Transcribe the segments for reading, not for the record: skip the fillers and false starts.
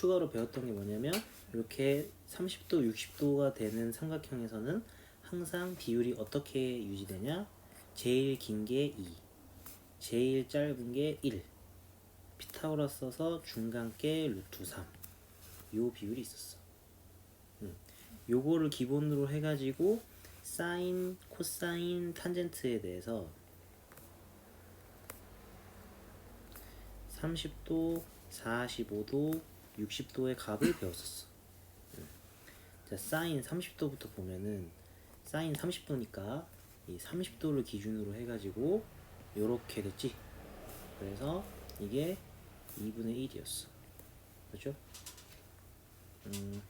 추가로 배웠던 게 뭐냐면 이렇게 30도, 60도가 되는 삼각형에서는 항상 비율이 어떻게 유지되냐? 제일 긴 게 2, 제일 짧은 게 1, 피타고라스 써서 중간께 루트 3, 요 비율이 있었어. 요거를 기본으로 해가지고 사인, 코사인, 탄젠트에 대해서 30도, 45도, 60도의 값을 배웠었어. 자, 사인 30도부터 보면은 사인 30도니까 이 30도를 기준으로 해가지고 요렇게 됐지. 그래서 이게 2분의 1이었어. 그렇죠? 그냥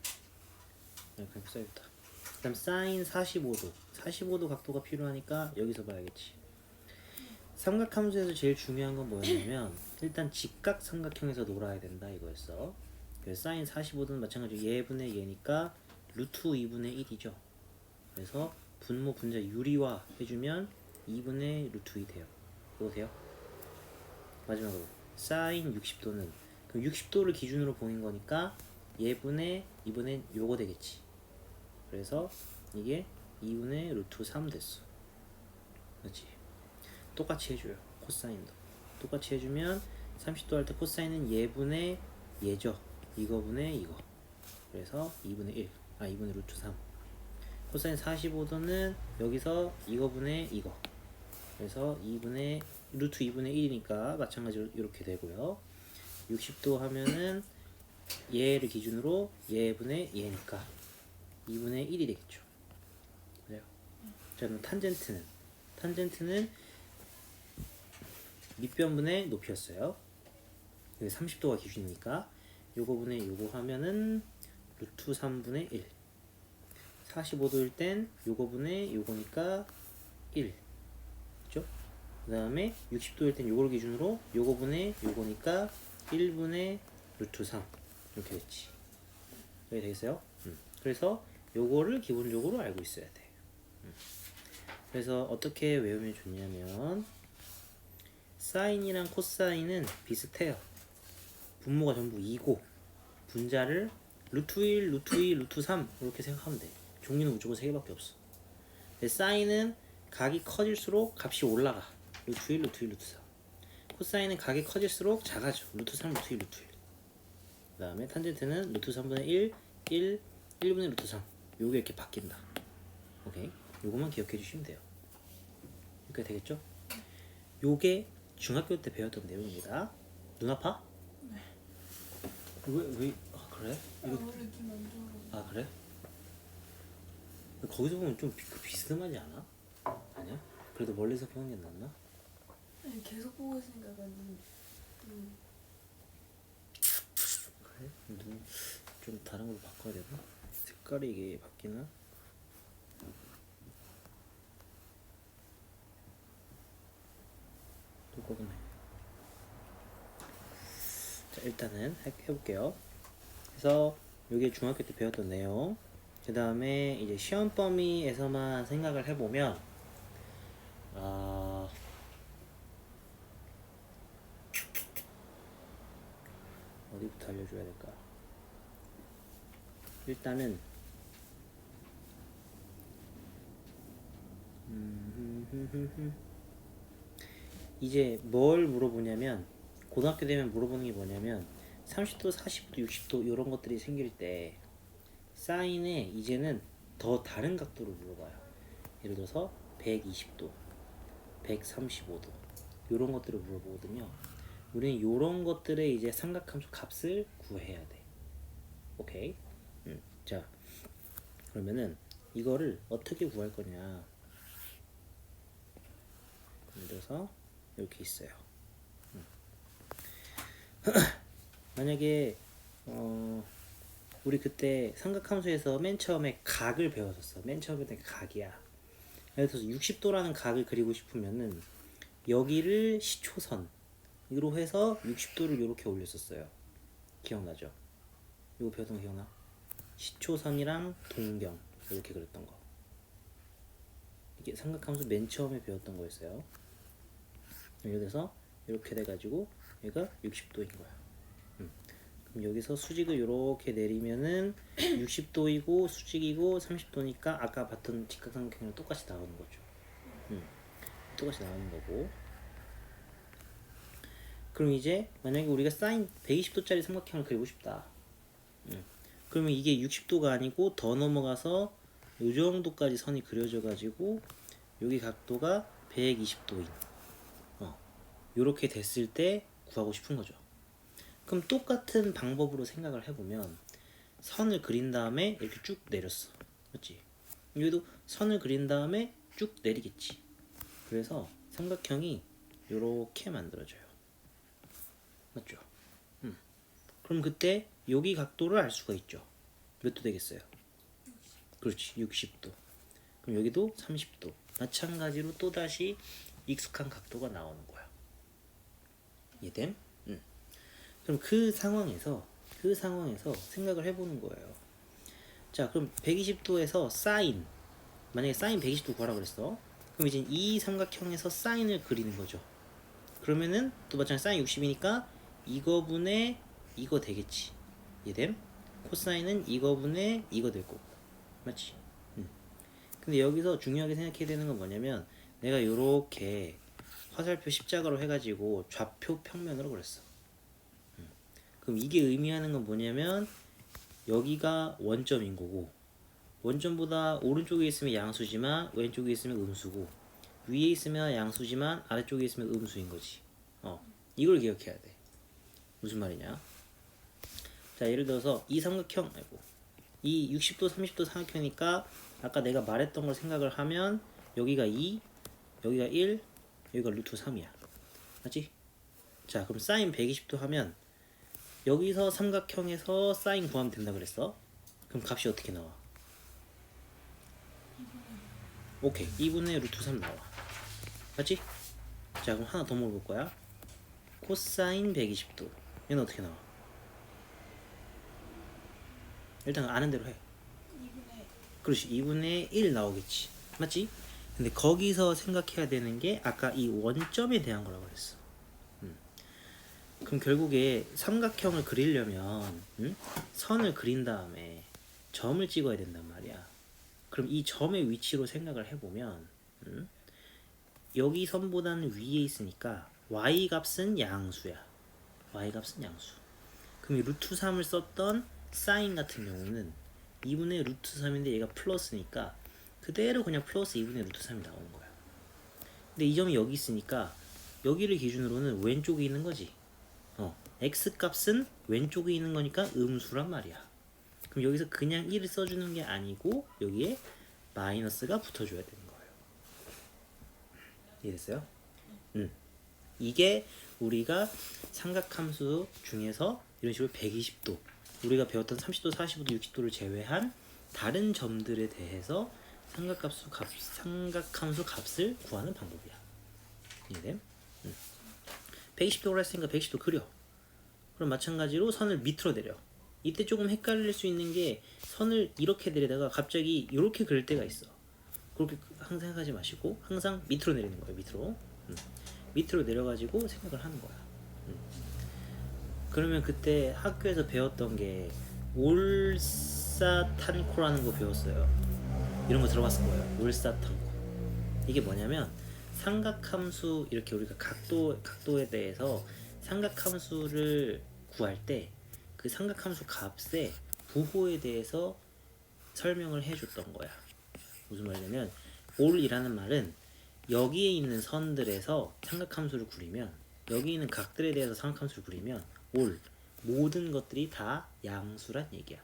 써야겠다. 그 다음 사인 45도 45도 각도가 필요하니까 여기서 봐야겠지. 삼각함수에서 제일 중요한 건 뭐였냐면 일단 직각 삼각형에서 놀아야 된다 이거였어. 그래서 사인 45도는 마찬가지로 얘분의 얘니까 루트 2분의 1이죠. 그래서 분모 분자 유리화 해주면 2분의 루트 2 돼요. 이거 돼요? 마지막으로 사인 60도는 그럼 60도를 기준으로 보인 거니까 얘분의 2분의 요거 되겠지. 그래서 이게 2분의 루트 3 됐어. 그렇지? 똑같이 해줘요. 코사인도 똑같이 해주면 30도 할 때 코사인은 얘분의 얘죠. 이거분의 이거. 그래서 2분의 1, 2분의 루트 3. 코사인 45도는 여기서 이거분의 이거. 그래서 2분의 루트 2분의 1이니까 마찬가지로 이렇게 되고요. 60도 하면은 얘를 기준으로 얘분의 얘니까 2분의 1이 되겠죠. 그래요. 자, 그럼 탄젠트는 밑변분의 높이였어요. 여기 30도가 기준이니까 요거 분의 요거 하면은 루트 3분의 1. 45도일 땐 요거 분의 요거니까 1. 그죠? 그 다음에 60도일 땐 요걸 기준으로 요거 분의 요거니까 1분의 루트 3. 이렇게 됐지. 이렇게 되겠어요? 그래서 요거를 기본적으로 알고 있어야 돼. 그래서 어떻게 외우면 좋냐면 사인이랑 코사인은 비슷해요. 분모가 전부 2고 분자를 루트 1, 루트 2, 루트 3 이렇게 생각하면 돼. 종류는 무조건 3개밖에 없어. 사인은 각이 커질수록 값이 올라가. 루트 1, 루트 1, 루트 3. 코사인은 각이 커질수록 작아져. 루트 3, 루트 1, 루트 1. 그 다음에 탄젠트는 루트 3분의 1, 1분의 루트 3. 요게 이렇게 바뀐다. 오케이? 요것만 기억해 주시면 돼요. 이렇게 되겠죠? 요게 중학교 때 배웠던 내용입니다. 눈 아파? 네. 왜? 그래? 원래 좀안 좋아. 그래? 거기서 보면 좀 비스듬하지 않아? 아니야? 그래도 멀리서 보는 게 낫나? 아니, 계속 보고 있으니까 약간 그래? 좀 다른 걸로 바꿔야 되나? 색깔이 이게 바뀌나? 똑같네. 자, 일단은 해볼게요. 그래서 이게 중학교 때 배웠던 내용. 그 다음에 이제 시험 범위에서만 생각을 해보면 어디부터 알려줘야 될까? 일단은 이제 뭘 물어보냐면 고등학교 되면 물어보는 게 뭐냐면 30도, 40도, 60도 이런 것들이 생길 때 사인에 이제는 더 다른 각도를 물어봐요. 예를 들어서 120도, 135도 이런 것들을 물어보거든요. 우리는 이런 것들의 이제 삼각함수 값을 구해야 돼. 오케이? 자, 그러면은 이거를 어떻게 구할 거냐? 예를 들어서 이렇게 있어요. 만약에 우리 그때 삼각함수에서 맨 처음에 각을 배웠었어. 맨 처음에 각이야. 그래서 60도라는 각을 그리고 싶으면은 여기를 시초선으로 해서 60도를 이렇게 올렸었어요. 기억나죠? 이거 배웠던 거 기억나? 시초선이랑 동경 이렇게 그렸던 거. 이게 삼각함수 맨 처음에 배웠던 거였어요. 예를 들어서 이렇게 돼가지고 얘가 60도인 거야. 그럼 여기서 수직을 이렇게 내리면은 60도이고 수직이고 30도니까 아까 봤던 직각삼각형이랑 똑같이 나오는 거죠. 똑같이 나오는 거고. 그럼 이제 만약에 우리가 사인 120도짜리 삼각형을 그리고 싶다. 그러면 이게 60도가 아니고 더 넘어가서 요 정도까지 선이 그려져 가지고 여기 각도가 120도인 요렇게 됐을 때 구하고 싶은 거죠. 그럼 똑같은 방법으로 생각을 해보면 선을 그린 다음에 이렇게 쭉 내렸어. 맞지? 여기도 선을 그린 다음에 쭉 내리겠지. 그래서 삼각형이 요렇게 만들어져요. 맞죠? 그럼 그때 여기 각도를 알 수가 있죠. 몇 도 되겠어요? 그렇지, 60도. 그럼 여기도 30도. 마찬가지로 또다시 익숙한 각도가 나오는 거야. 이해됨? 그럼 그 상황에서 생각을 해보는 거예요. 자, 그럼 120도에서 사인, 만약에 사인 120도 구하라 그랬어. 그럼 이제 이 삼각형에서 사인을 그리는 거죠. 그러면은 또 마찬가지 사인 60이니까 이거분의 이거 되겠지. 이해됨? 코사인은 이거분의 이거 될 거고. 맞지? 근데 여기서 중요하게 생각해야 되는 건 뭐냐면 내가 요렇게 화살표 십자가로 해가지고 좌표 평면으로 그렸어. 그럼 이게 의미하는 건 뭐냐면 여기가 원점인 거고 원점보다 오른쪽에 있으면 양수지만 왼쪽에 있으면 음수고 위에 있으면 양수지만 아래쪽에 있으면 음수인 거지. 이걸 기억해야 돼. 무슨 말이냐? 자, 예를 들어서 이 삼각형 이 60도 30도 삼각형이니까 아까 내가 말했던 걸 생각을 하면 여기가 2 여기가 1 여기가 루트 3이야. 맞지? 자, 그럼 사인 120도 하면 여기서 삼각형에서 사인 구하면 된다 그랬어. 그럼 값이 어떻게 나와? 오케이, 2분의 루트 3 나와. 맞지? 자, 그럼 하나 더 물어볼 거야. 코사인 120도 얘는 어떻게 나와? 일단 아는 대로 해. 2분의 그렇지, 2분의 1 나오겠지. 맞지? 근데 거기서 생각해야 되는 게 아까 이 원점에 대한 거라고 그랬어. 그럼 결국에 삼각형을 그리려면 선을 그린 다음에 점을 찍어야 된단 말이야. 그럼 이 점의 위치로 생각을 해보면 여기 선보다는 위에 있으니까 y 값은 양수야. y 값은 양수. 그럼 이 루트 3을 썼던 사인 같은 경우는 2분의 루트 3인데 얘가 플러스니까 그대로 그냥 플러스 2분의 루트 3이 나오는 거야. 근데 이 점이 여기 있으니까 여기를 기준으로는 왼쪽에 있는 거지. x 값은 왼쪽에 있는 거니까 음수란 말이야. 그럼 여기서 그냥 1을 써주는 게 아니고 여기에 마이너스가 붙어줘야 되는 거예요. 이해됐어요? 이게 우리가 삼각함수 중에서 이런 식으로 120도 우리가 배웠던 30도, 45도, 60도를 제외한 다른 점들에 대해서 삼각함수 값을 구하는 방법이야. 이해됨? 120도로 했으니까 120도 그려. 그럼 마찬가지로 선을 밑으로 내려. 이때 조금 헷갈릴 수 있는 게 선을 이렇게 내리다가 갑자기 이렇게 그릴 때가 있어. 그렇게 항상 생각하지 마시고 항상 밑으로 내리는 거예요. 밑으로 내려가지고 생각을 하는 거야. 그러면 그때 학교에서 배웠던 게 올사탄코라는 거 배웠어요. 이런 거 들어봤을 거예요. 올사탄코. 이게 뭐냐면 삼각함수 이렇게 우리가 각도에 대해서 삼각함수를 구할 때 그 삼각함수 값의 부호에 대해서 설명을 해줬던 거야. 무슨 말이냐면 올이라는 말은 여기에 있는 선들에서 삼각함수를 그리면 여기 있는 각들에 대해서 삼각함수를 그리면 올 모든 것들이 다 양수란 얘기야.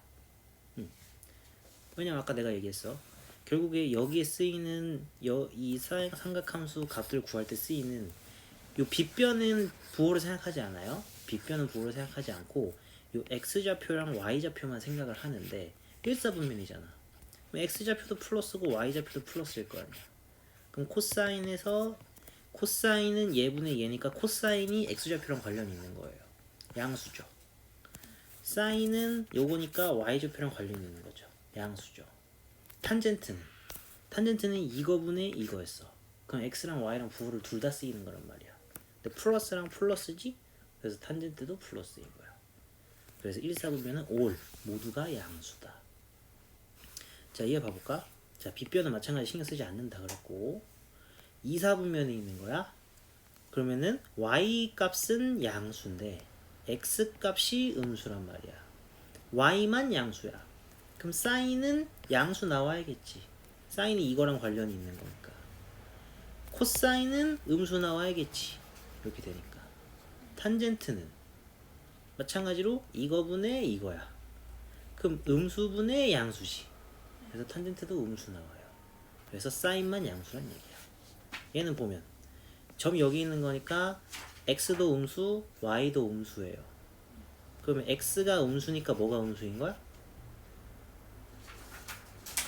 왜냐면 아까 내가 얘기했어. 결국에 여기에 쓰이는 이 삼각함수 값들을 구할 때 쓰이는 요 빗변은 부호로 생각하지 않아요. 빗변은 부호로 생각하지 않고 요 x좌표랑 y좌표만 생각을 하는데 일사분면이잖아. 그럼 x좌표도 플러스고 y좌표도 플러스일 거 아니야. 그럼 코사인은 얘분의 얘니까 코사인이 x좌표랑 관련이 있는 거예요. 양수죠. 사인은 요거니까 y좌표랑 관련이 있는 거죠. 양수죠. 탄젠트는 이거분의 이거였어. 그럼 x랑 y랑 부호를 둘 다 쓰이는 거란 말이야. 근데 플러스랑 플러스지? 그래서 탄젠트도 플러스인 거야. 그래서 1, 4분면은 all 모두가 양수다. 자, 이해 봐볼까? 자, 빗변은 마찬가지 신경 쓰지 않는다 그랬고 2, 4분면에 있는 거야. 그러면은 y 값은 양수인데 x 값이 음수란 말이야. y만 양수야. 그럼 사인은 양수 나와야겠지. 사인이 이거랑 관련이 있는 거니까. 코사인은 음수 나와야겠지. 이렇게 되니까. 탄젠트는 마찬가지로 이거분의 이거야. 그럼 음수분의 양수지. 그래서 탄젠트도 음수 나와요. 그래서 사인만 양수란 얘기야. 얘는 보면 점 여기 있는 거니까 x도 음수, y도 음수예요. 그러면 x가 음수니까 뭐가 음수인 거야?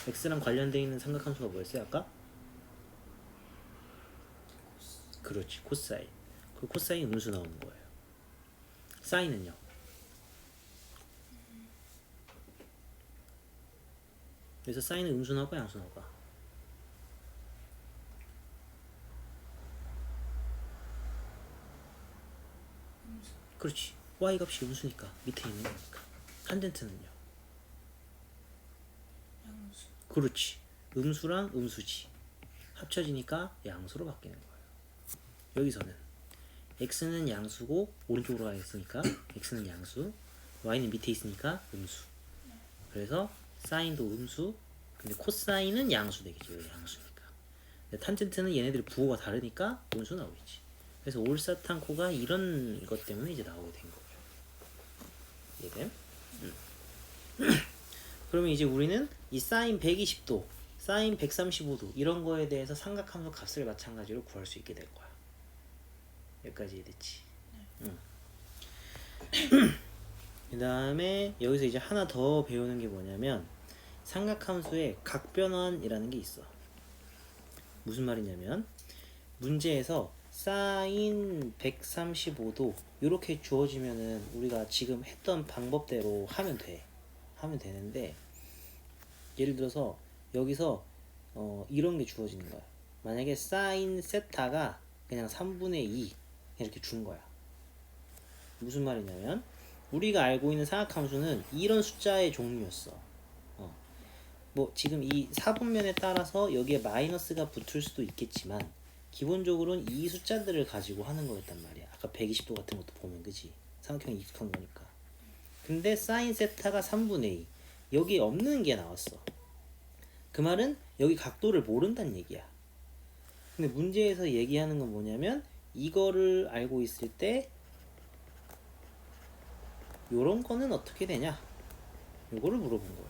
x랑 관련되어 있는 삼각함수가 뭐였어요 아까? 그렇지, 코사인. 그 코사인 음수 나오는 거예요. 사인은요? 그래서 사인은 음수 나올까 양수 나올까? 그렇지. y 값이 음수니까 밑에 있는 거니까. 탄젠트는요? 양수. 그렇지. 음수랑 음수지. 합쳐지니까 양수로 바뀌는 거예요. 여기서는 x는 양수고 오른쪽으로 가 있으니까 x는 양수, y는 밑에 있으니까 음수. 그래서 사인도 음수. 근데 코사인은 양수 되겠죠. 양수니까. 근데 탄젠트는 얘네들이 부호가 다르니까 음수 나오겠지. 그래서 올사탄코가 이런 것 때문에 이제 나오게 된 거예요. 이해돼? 그러면 이제 우리는 이 사인 120도, 사인 135도 이런 거에 대해서 삼각함수 값을 마찬가지로 구할 수 있게 될 거야. 여기까지 이해됐지? 그 다음에 여기서 이제 하나 더 배우는 게 뭐냐면 삼각함수의 각변환이라는 게 있어. 무슨 말이냐면 문제에서 사인 135도 이렇게 주어지면은 우리가 지금 했던 방법대로 하면 돼. 하면 되는데 예를 들어서 여기서 이런 게 주어지는 거야. 만약에 사인 세타가 그냥 3분의 2 이렇게 준 거야. 무슨 말이냐면 우리가 알고 있는 삼각함수는 이런 숫자의 종류였어. 뭐 지금 이 4분면에 따라서 여기에 마이너스가 붙을 수도 있겠지만 기본적으로는 이 숫자들을 가지고 하는 거였단 말이야. 아까 120도 같은 것도 보면 그지? 삼각형이 익숙한 거니까. 근데 사인 세타가 3분의 2 여기에 없는 게 나왔어. 그 말은 여기 각도를 모른다는 얘기야. 근데 문제에서 얘기하는 건 뭐냐면 이거를 알고 있을 때 요런 거는 어떻게 되냐? 요거를 물어본 거예요.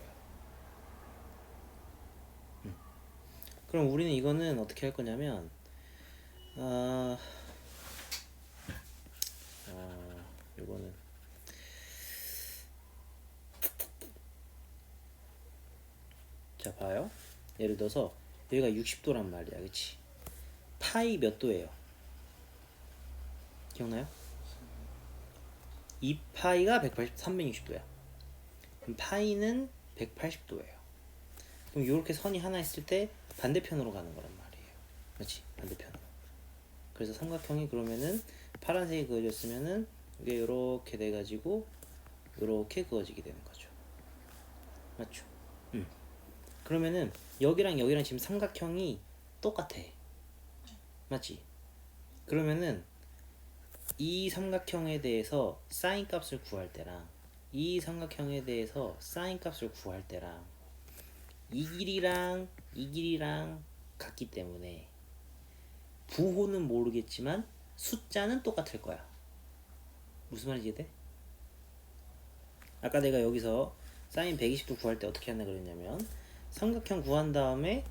그럼 우리는 이거는 어떻게 할 거냐면 요거는 자 봐요. 예를 들어서 여기가 60도란 말이야. 그치? 파이 몇 도예요? 기억나요? 2파이가 360도야. 그럼 파이는 180도예요. 그럼 이렇게 선이 하나 있을 때 반대편으로 가는 거란 말이에요. 그렇지? 반대편으로. 그래서 삼각형이 그러면은 파란색이 그어졌으면은 이게 이렇게 돼가지고 이렇게 그어지게 되는 거죠. 맞죠? 그러면은 여기랑 여기랑 지금 삼각형이 똑같아. 맞지? 그러면은 이 삼각형에 대해서 사인 값을 구할 때랑 이 삼각형에 대해서 사인 값을 구할 때랑 이 길이랑 같기 때문에 부호는 모르겠지만 숫자는 똑같을 거야. 무슨 말인지 이해돼? 아까 내가 여기서 사인 120도 구할 때 어떻게 한다 그랬냐면 삼각형 구한 다음에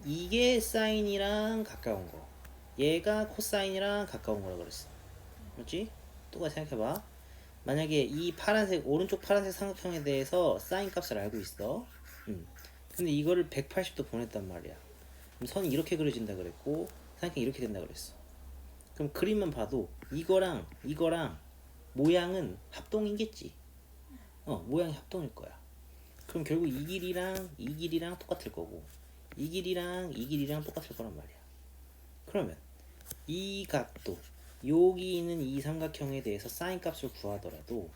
이게 사인이랑 가까운 거 얘가 코사인이랑 가까운 거라 그랬어. 맞지? 똑같이 생각해봐. 만약에 이 파란색 오른쪽 파란색 삼각형에 대해서 사인 값을 알고 있어. 근데 이거를 180도 보냈단 말이야. 그럼 선이 이렇게 그려진다 그랬고 삼각형이 이렇게 된다 그랬어. 그럼 그림만 봐도 이거랑 모양은 합동이겠지. 모양이 합동일 거야. 그럼 결국 이 길이랑 똑같을 거고 이 길이랑 똑같을 거란 말이야. 그러면 이 각도 여기 있는 이 삼각형에 대해서 사인 값을 구하더라도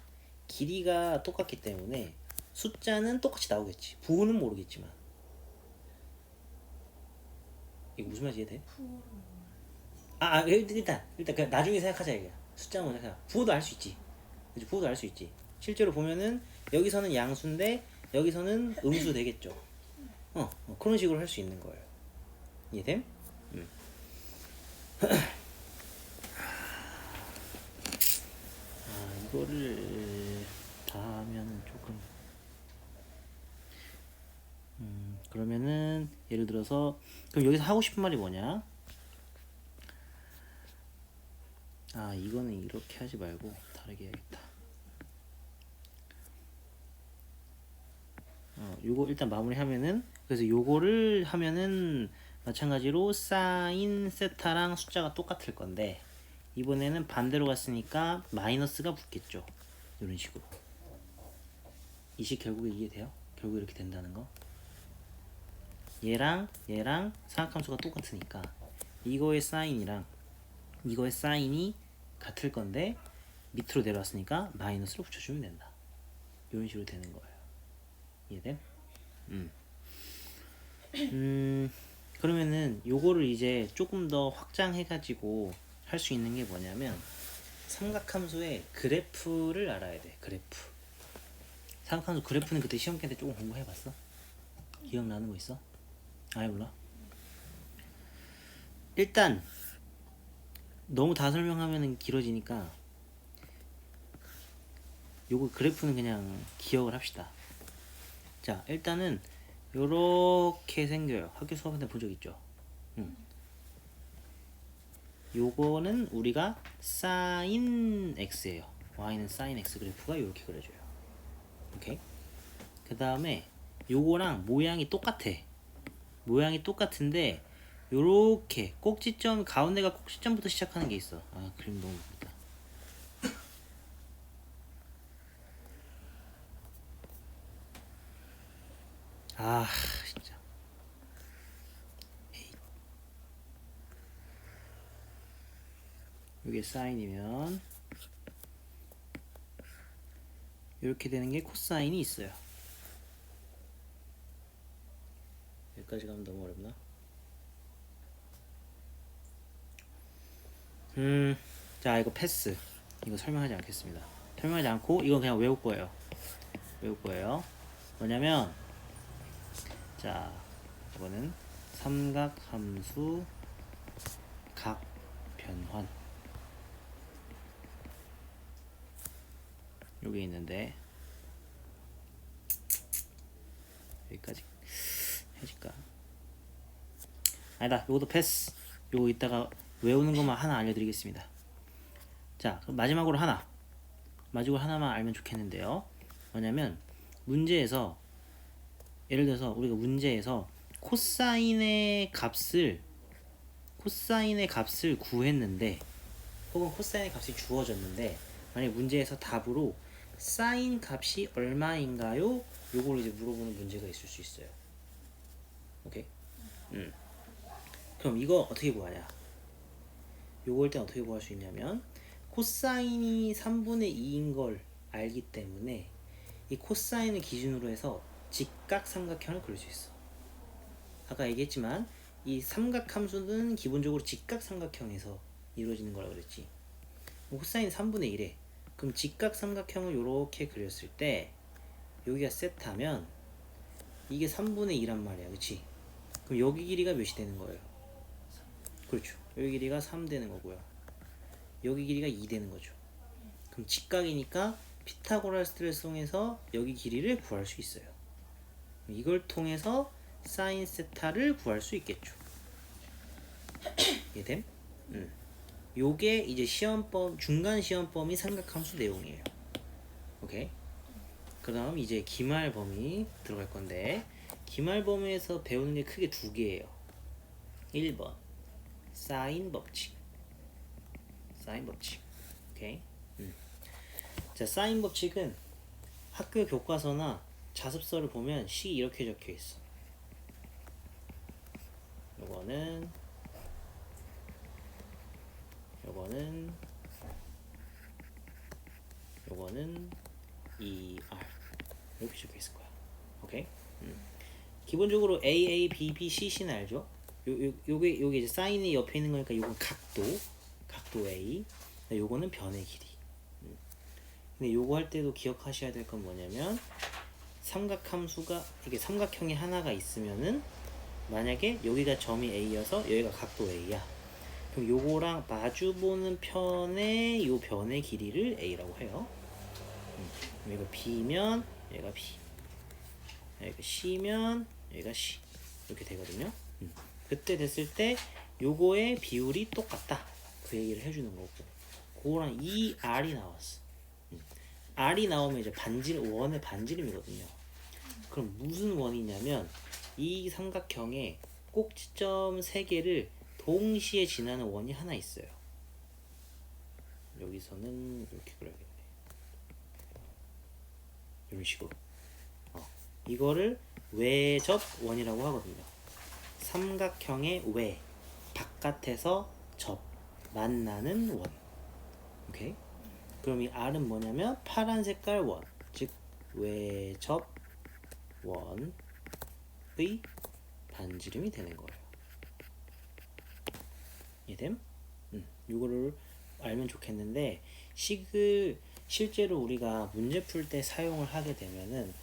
길이가 똑같기 때문에 숫자는 똑같이 나오겠지. 부호는 모르겠지만. 이거 무슨 말인지 이해돼? 일단 그 나중에 생각하자 이게. 숫자 먼저 생각. 부호도 알 수 있지. 그치? 부호도 알 수 있지. 실제로 보면은 여기서는 양수인데 여기서는 음수 되겠죠. 그런 식으로 할 수 있는 거예요. 이해됨? 이거를 다 하면은 조금 그러면은 예를 들어서 그럼 여기서 하고 싶은 말이 뭐냐? 이거는 이렇게 하지 말고 다르게 해야겠다. 요거 일단 마무리하면은 그래서 요거를 하면은 마찬가지로 사인 세타랑 숫자가 똑같을 건데 이번에는 반대로 갔으니까 마이너스가 붙겠죠. 이런 식으로. 이 식 결국에 이해돼요? 결국 이렇게 된다는 거. 얘랑 사각함수가 똑같으니까 이거의 사인이랑 이거의 사인이 같을 건데 밑으로 내려왔으니까 마이너스로 붙여주면 된다. 이런 식으로 되는 거예요. 이해돼? 그러면은 요거를 이제 조금 더 확장해가지고 할 수 있는 게 뭐냐면 삼각함수의 그래프를 알아야 돼. 그래프. 삼각함수 그래프는 그때 시험 때 조금 공부해봤어? 기억나는 거 있어? 아예 몰라? 일단 너무 다 설명하면 길어지니까 요거 그래프는 그냥 기억을 합시다. 자, 일단은 요렇게 생겨요. 학교 수업할 때 본 적 있죠? 요거는 우리가 sin x예요. y는 sin x 그래프가 이렇게 그려져요. 오케이? 그 다음에 요거랑 모양이 똑같아. 모양이 똑같은데 요렇게 꼭지점 가운데가 꼭지점부터 시작하는 게 있어. 그림 너무 예쁘다. 진짜. 이게 사인이면 이렇게 되는 게 코사인이 있어요. 여기까지 가면 너무 어렵나? 자, 이거 패스. 이거 설명하지 않겠습니다. 설명하지 않고 이건 그냥 외울 거예요. 뭐냐면 자, 이거는 삼각함수 각 변환. 여기 있는데 여기까지 해줄까? 아니다. 요것도 패스. 요거 이따가 외우는 것만 하나 알려드리겠습니다. 자, 그럼 마지막으로 하나만 알면 좋겠는데요. 뭐냐면 문제에서 예를 들어서 우리가 문제에서 코사인의 값을 구했는데 혹은 코사인의 값이 주어졌는데 만약 문제에서 답으로 사인 값이 얼마인가요? 요걸 이제 물어보는 문제가 있을 수 있어요. 오케이? 그럼 이거 어떻게 구하냐? 요거 일단 어떻게 구할 수 있냐면 코사인이 3분의 2인 걸 알기 때문에 이 코사인을 기준으로 해서 직각 삼각형을 그릴 수 있어. 아까 얘기했지만 이 삼각함수는 기본적으로 직각 삼각형에서 이루어지는 거라고 그랬지. 코사인 3분의 1에 그럼 직각 삼각형을 이렇게 그렸을 때 여기가 세타면 이게 3분의 2란 말이야. 그치? 그럼 여기 길이가 몇이 되는 거예요? 그렇죠. 여기 길이가 3 되는 거고요. 여기 길이가 2 되는 거죠. 그럼 직각이니까 피타고라스를 통해서 여기 길이를 구할 수 있어요. 이걸 통해서 사인 세타를 구할 수 있겠죠. 이해됨? 요게 이제 중간 시험범위 삼각함수 내용이에요. 오케이? 그 다음 이제 기말 범위 들어갈 건데 기말 범위에서 배우는 게 크게 두 개예요. 1번 사인 법칙. 오케이? 자, 사인 법칙은 학교 교과서나 자습서를 보면 식이 이렇게 적혀 있어. 요거는 이렇게 적혀 있을 거야. 오케이? 기본적으로 A, B, B, C는 알죠? 요게 이제 사인이 옆에 있는 거니까 요건 각도 A. 요거는 변의 길이. 근데 요거 할 때도 기억하셔야 될 건 뭐냐면 삼각함수가 이게 삼각형이 하나가 있으면은 만약에 여기가 점이 A여서 여기가 각도 A야. 그럼 요거랑 마주보는 편의 요 변의 길이를 A라고 해요. 여기가 B면 여기가 B, 여기가 C면 여기가 C 이렇게 되거든요. 그때 됐을 때 요거의 비율이 똑같다 그 얘기를 해주는 거고, 그거랑 이 R이 나왔어. R이 나오면 이제 원의 반지름이거든요. 그럼 무슨 원이냐면 이 삼각형에 꼭지점 3개를 동시에 지나는 원이 하나 있어요. 여기서는 이렇게 그려야겠네. 이런 식으로. 이거를 외접원이라고 하거든요. 삼각형의 외, 바깥에서 접, 만나는 원. 오케이? 그럼 이 R은 뭐냐면 파란 색깔 원, 즉 외접원의 반지름이 되는 거예요. 이해됨? 이거를 알면 좋겠는데 식을 실제로 우리가 문제 풀 때 사용을 하게 되면은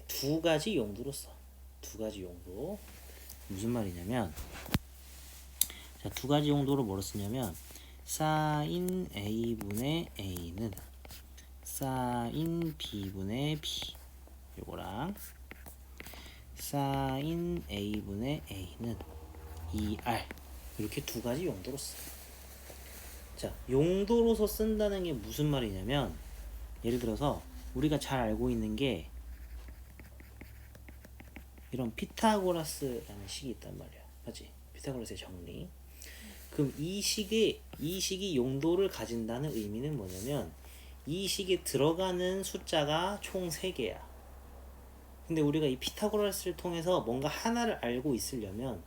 두 가지 용도로 써. 두 가지 용도. 무슨 말이냐면, 자, 두 가지 용도로 뭐로 쓰냐면 사인 A분의 A는 사인 B분의 B, 요거랑 사인 A분의 A는 2R, 이렇게 두 가지 용도로 써. 자, 용도로서 쓴다는 게 무슨 말이냐면, 예를 들어서 우리가 잘 알고 있는 게 이런 피타고라스라는 식이 있단 말이야. 맞지? 피타고라스의 정리. 그럼 이 식이 용도를 가진다는 의미는 뭐냐면 이 식에 들어가는 숫자가 총 3개야. 근데 우리가 이 피타고라스를 통해서 뭔가 하나를 알고 있으려면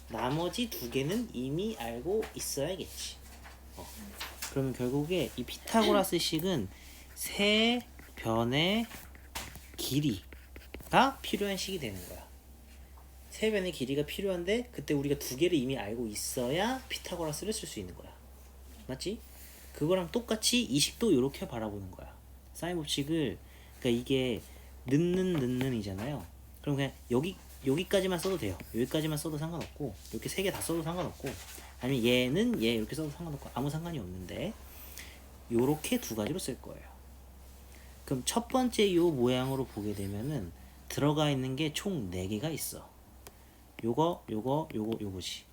나머지 2개는 이미 알고 있어야겠지. 그러면 결국에 이 피타고라스 식은 세 변의 길이가 필요한 식이 되는 거야. 세 변의 길이가 필요한데 그때 우리가 2개를 이미 알고 있어야 피타고라스를 쓸 수 있는 거야. 맞지? 그거랑 똑같이 이 식도 이렇게 바라보는 거야. 사인 법칙을, 그러니까 이게 는이잖아요. 그럼 그냥 여기까지만 써도 돼요. 여기까지만 써도 상관없고, 이렇게 3개 다 써도 상관없고, 아니면 얘는 얘 이렇게 써도 상관없고, 아무 상관이 없는데 요렇게 2가지로 쓸 거예요. 그럼 첫 번째 요 모양으로 보게 되면은 들어가 있는 게 총 4개가 있어. 요거지.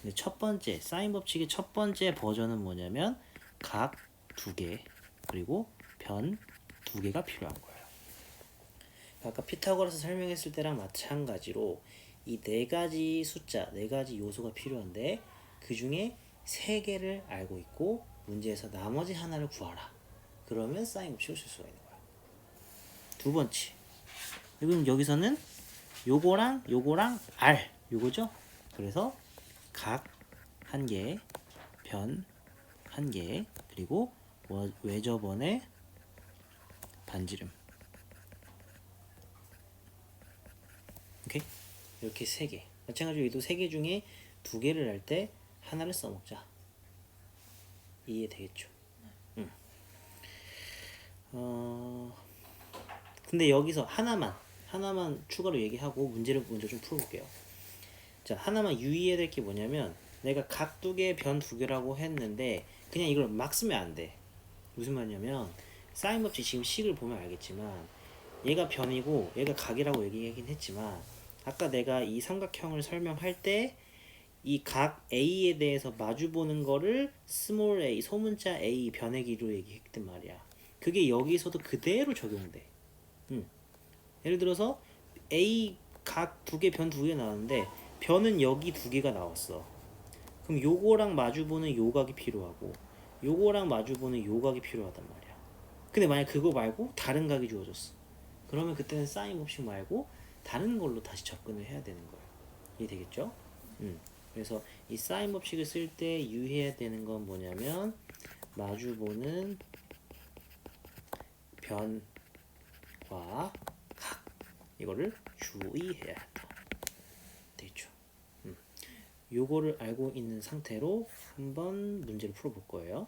근데 첫 번째 사인 법칙의 첫 번째 버전은 뭐냐면 각 2개 그리고 변 2개가 필요한 거예요. 아까 피타고라스 설명했을 때랑 마찬가지로 이 4가지 숫자, 4가지 요소가 필요한데 그 중에 3개를 알고 있고 문제에서 나머지 하나를 구하라. 그러면 사인 법칙을 쓸 수가 있는 거야. 두 번째, 그럼 여기서는 요거랑 R, 요거죠? 그래서 각 1개, 변 1개, 그리고 외접원의 반지름. 오케이? 이렇게 3개. 마찬가지로 얘도 3개 중에 2개를 할 때 하나를 써먹자. 이해되겠죠? 근데 여기서 하나만 추가로 얘기하고 문제를 먼저 좀 풀어볼게요. 자, 하나만 유의해야 될 게 뭐냐면 내가 각 2개, 변 2개라고 했는데 그냥 이걸 막 쓰면 안 돼. 무슨 말이냐면 사인 법칙 지금 식을 보면 알겠지만 얘가 변이고 얘가 각이라고 얘기하긴 했지만 아까 내가 이 삼각형을 설명할 때 이 각 A에 대해서 마주보는 거를 스몰 a, 소문자 A 변의 길이로 얘기했단 말이야. 그게 여기서도 그대로 적용돼. 예를 들어서 A 각 2개, 변 2개 나왔는데 변은 여기 2개가 나왔어. 그럼 요거랑 마주보는 요각이 필요하고 요거랑 마주보는 요각이 필요하단 말이야. 근데 만약 그거 말고 다른 각이 주어졌어. 그러면 그때는 사인 법칙 말고 다른 걸로 다시 접근을 해야 되는 거예요. 이해되겠죠? 그래서 이 사인 법칙을 쓸 때 유의해야 되는 건 뭐냐면 마주보는 변과 각 이거를 주의해야 한다. 되겠죠? 요거를 알고 있는 상태로 한번 문제를 풀어볼 거예요.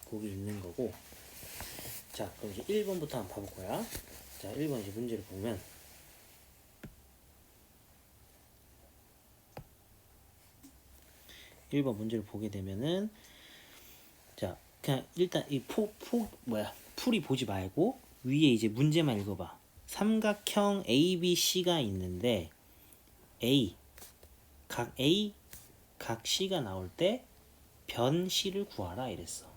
거기 있는 거고. 자, 그럼 이제 1번부터 한번 봐볼 거야. 자, 1번 이제 문제를 보면 1번 문제를 보게 되면은 자, 그냥 일단 이 풀이 보지 말고 위에 이제 문제만 읽어봐. 삼각형 ABC가 있는데 각 C가 나올 때 변 C를 구하라 이랬어.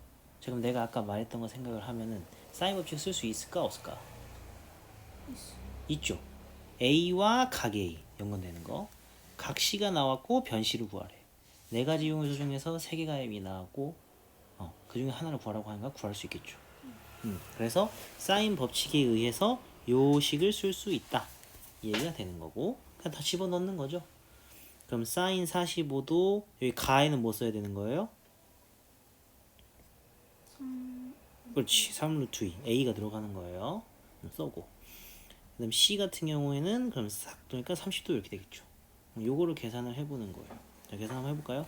자, 그럼 내가 아까 말했던 거 생각을 하면은 사인 법칙 쓸 수 있을까 없을까? 있죠. A와 각 A 연관되는 거. 각 C가 나왔고 변 C를 구하래. 네 가지 요소 중에서 세 개가 이 나왔고 그 중에 하나를 구하라고 하니까 구할 수 있겠죠. 그래서 사인 법칙에 의해서 요 식을 쓸 수 있다. 이 얘기가 되는 거고 그냥 다 집어넣는 거죠. 그럼 사인 45도 여기 가에는 뭐 써야 되는 거예요? 그렇지. 3루트 2 A가 들어가는 거예요. 써고 그 다음 C 같은 경우에는 그럼 싹 그러니까 30도 이렇게 되겠죠. 요거를 계산을 해보는 거예요. 자, 계산 한번 해볼까요?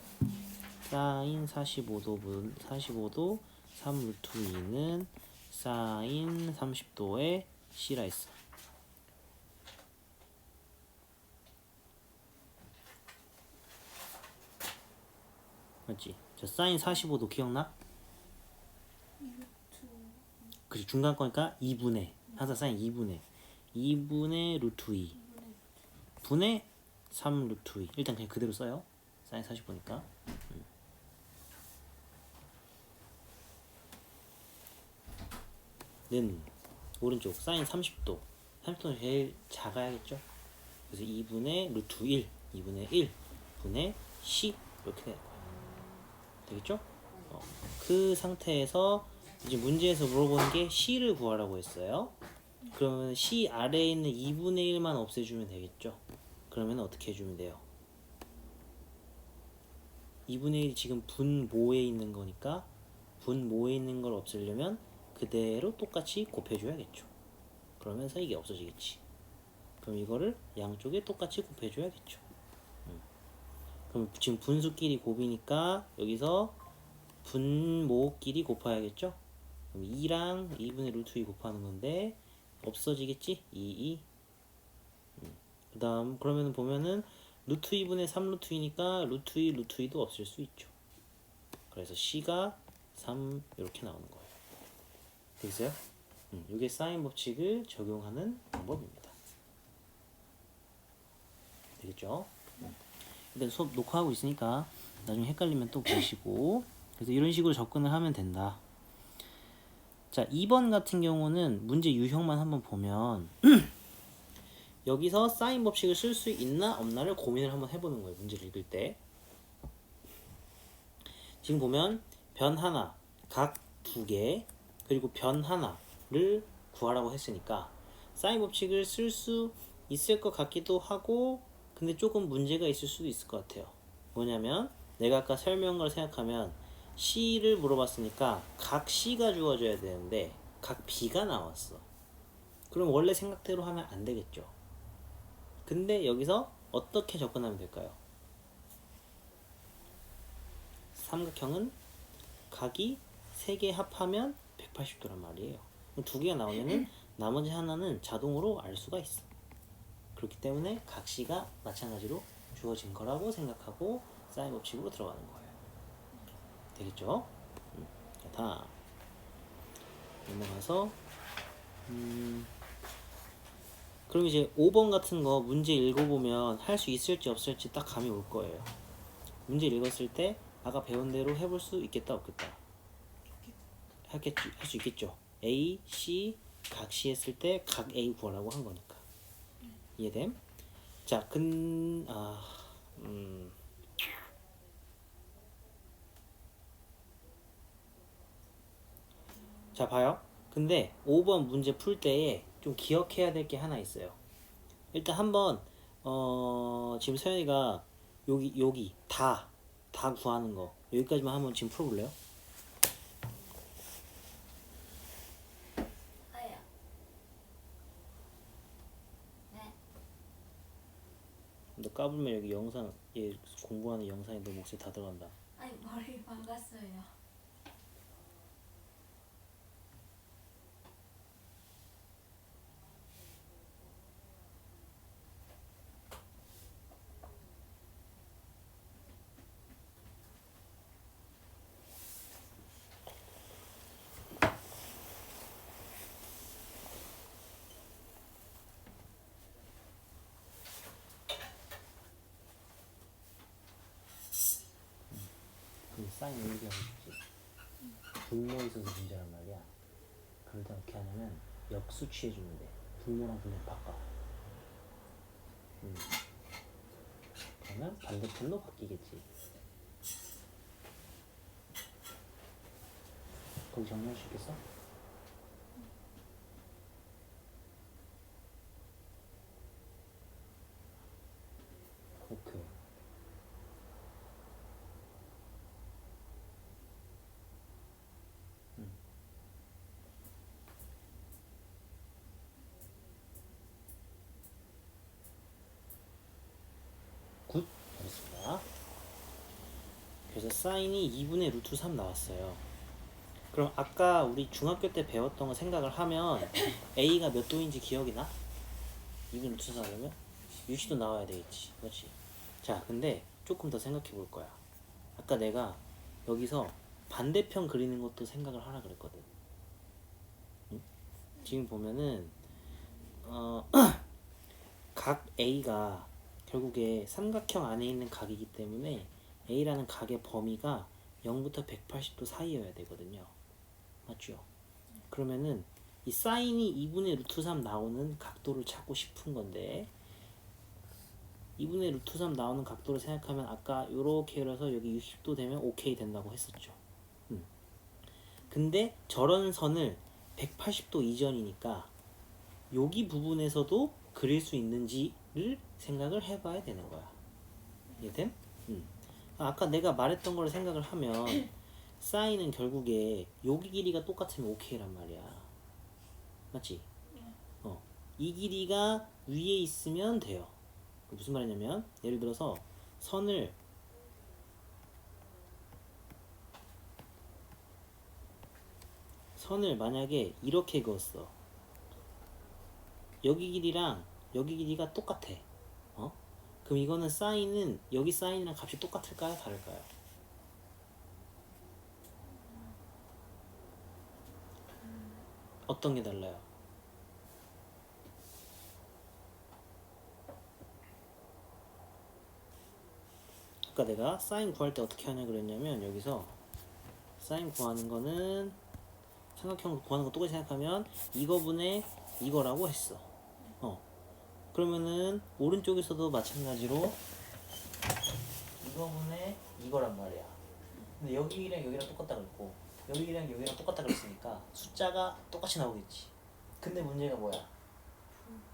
사인 45도 3루트 2는 사인 30도의 C라 했어. 맞지? 자, 사인 45도 기억나? 그치, 중간 거니까 2분의 항상 사인 2분의 루트 2 분의 3 루트 2 일단 그냥 그대로 써요. 사인 45니까 는 오른쪽 사인 30도는 제일 작아야겠죠. 그래서 2분의 루트 2분의 1 분의 C 이렇게 될 거예요. 되겠죠? 그 상태에서 이제 문제에서 물어보는 게 C를 구하라고 했어요. 그러면 C 아래에 있는 2분의 1만 없애주면 되겠죠. 그러면 어떻게 해주면 돼요? 2분의 1이 지금 분모에 있는 거니까 분모에 있는 걸 없애려면 그대로 똑같이 곱해줘야겠죠. 그러면서 이게 없어지겠지. 그럼 이거를 양쪽에 똑같이 곱해줘야겠죠. 그럼 지금 분수끼리 곱이니까 여기서 분모끼리 곱해야겠죠. 그럼 2랑 2분의 루트 2 곱하는 건데 없어지겠지? 2. 그 다음 그러면 보면은 루트 2분의 3 루트 2니까 루트 2도 없을 수 있죠. 그래서 C가 3 이렇게 나오는 거예요. 되겠어요? 이게 사인 법칙을 적용하는 방법입니다. 되겠죠? 일단 수업 녹화하고 있으니까 나중에 헷갈리면 또 보시고 그래서 이런 식으로 접근을 하면 된다. 자, 2번 같은 경우는 문제 유형만 한번 보면 여기서 사인 법칙을 쓸 수 있나 없나를 고민을 한번 해보는 거예요. 문제를 읽을 때. 지금 보면 변 하나, 각 2개, 그리고 변 하나를 구하라고 했으니까 사인 법칙을 쓸 수 있을 것 같기도 하고 근데 조금 문제가 있을 수도 있을 것 같아요. 뭐냐면 내가 아까 설명한 걸 생각하면 C를 물어봤으니까 각 C가 주어져야 되는데 각 B가 나왔어. 그럼 원래 생각대로 하면 안 되겠죠. 근데 여기서 어떻게 접근하면 될까요? 삼각형은 각이 3개 합하면 180도란 말이에요. 2개가 나오면은 나머지 하나는 자동으로 알 수가 있어. 그렇기 때문에 각 C가 마찬가지로 주어진 거라고 생각하고 사인 법칙으로 들어가는 거예요. 되겠죠? 자, 다음 넘어가서 그럼 이제 5번 같은 거 문제 읽어보면 할 수 있을지 없을지 딱 감이 올 거예요. 문제 읽었을 때 아까 배운 대로 해볼 수 있겠다 없겠다? 할 수 있겠죠. A, C, 각 C 했을 때 각 A 구하라고 한 거니까. 이해됨? 자, 자, 봐요. 근데 5번 문제 풀 때에 좀 기억해야 될 게 하나 있어요. 일단 한번 지금 서연이가 여기 다 구하는 거 여기까지만 한번 지금 풀어볼래요? 아야. 네. 너 까불면 여기 영상 얘 공부하는 영상에 너 목소리 다 들어간다. 아니 머리 박았어요. 그 사인 이렇게 하고 싶지. 분모 있어서 문제란 말이야. 그럴 때 어떻게 하냐면 역수 취해주면 돼. 분모랑 분모 바꿔. 그러면 반대편도 바뀌겠지. 거기 정리할 수 있겠어? 오케이. 굿. 잘했습니다. 그래서 사인이 2분의 루트 3 나왔어요. 그럼 아까 우리 중학교 때 배웠던 거 생각을 하면 A가 몇 도인지 기억이 나? 2분의 루트 3 하려면 60도 나와야 되겠지. 그렇지? 자, 근데 조금 더 생각해 볼 거야. 아까 내가 여기서 반대편 그리는 것도 생각을 하라 그랬거든. 응? 지금 보면은 각 A가 결국에 삼각형 안에 있는 각이기 때문에 A라는 각의 범위가 0부터 180도 사이여야 되거든요. 맞죠? 그러면은 이 사인이 2분의 루트 3 나오는 각도를 찾고 싶은 건데 2분의 루트 3 나오는 각도를 생각하면 아까 요렇게 그려서 여기 60도 되면 오케이 된다고 했었죠. 근데 저런 선을 180도 이전이니까 여기 부분에서도 그릴 수 있는지를 생각을 해봐야 되는 거야. 이해됨? 아까 내가 말했던 걸 생각을 하면 사인은 결국에 여기 길이가 똑같으면 오케이란 말이야. 맞지? 이 길이가 위에 있으면 돼요. 무슨 말이냐면 예를 들어서 선을 만약에 이렇게 그었어. 여기 길이랑 여기 길이가 똑같아. 그럼 이거는 사인은 여기 사인이랑 값이 똑같을까요? 다를까요? 어떤 게 달라요? 아까 내가 사인 구할 때 어떻게 하냐 그랬냐면 여기서 사인 구하는 거는 삼각형 구하는 거 똑같이 생각하면 이거분의 이거라고 했어. 그러면은 오른쪽에서도 마찬가지로 이거분의 이거란 말이야. 근데 여기랑 여기랑 똑같다 그랬고 여기랑 여기랑 똑같다 그랬으니까 숫자가 똑같이 나오겠지. 근데 문제가 뭐야?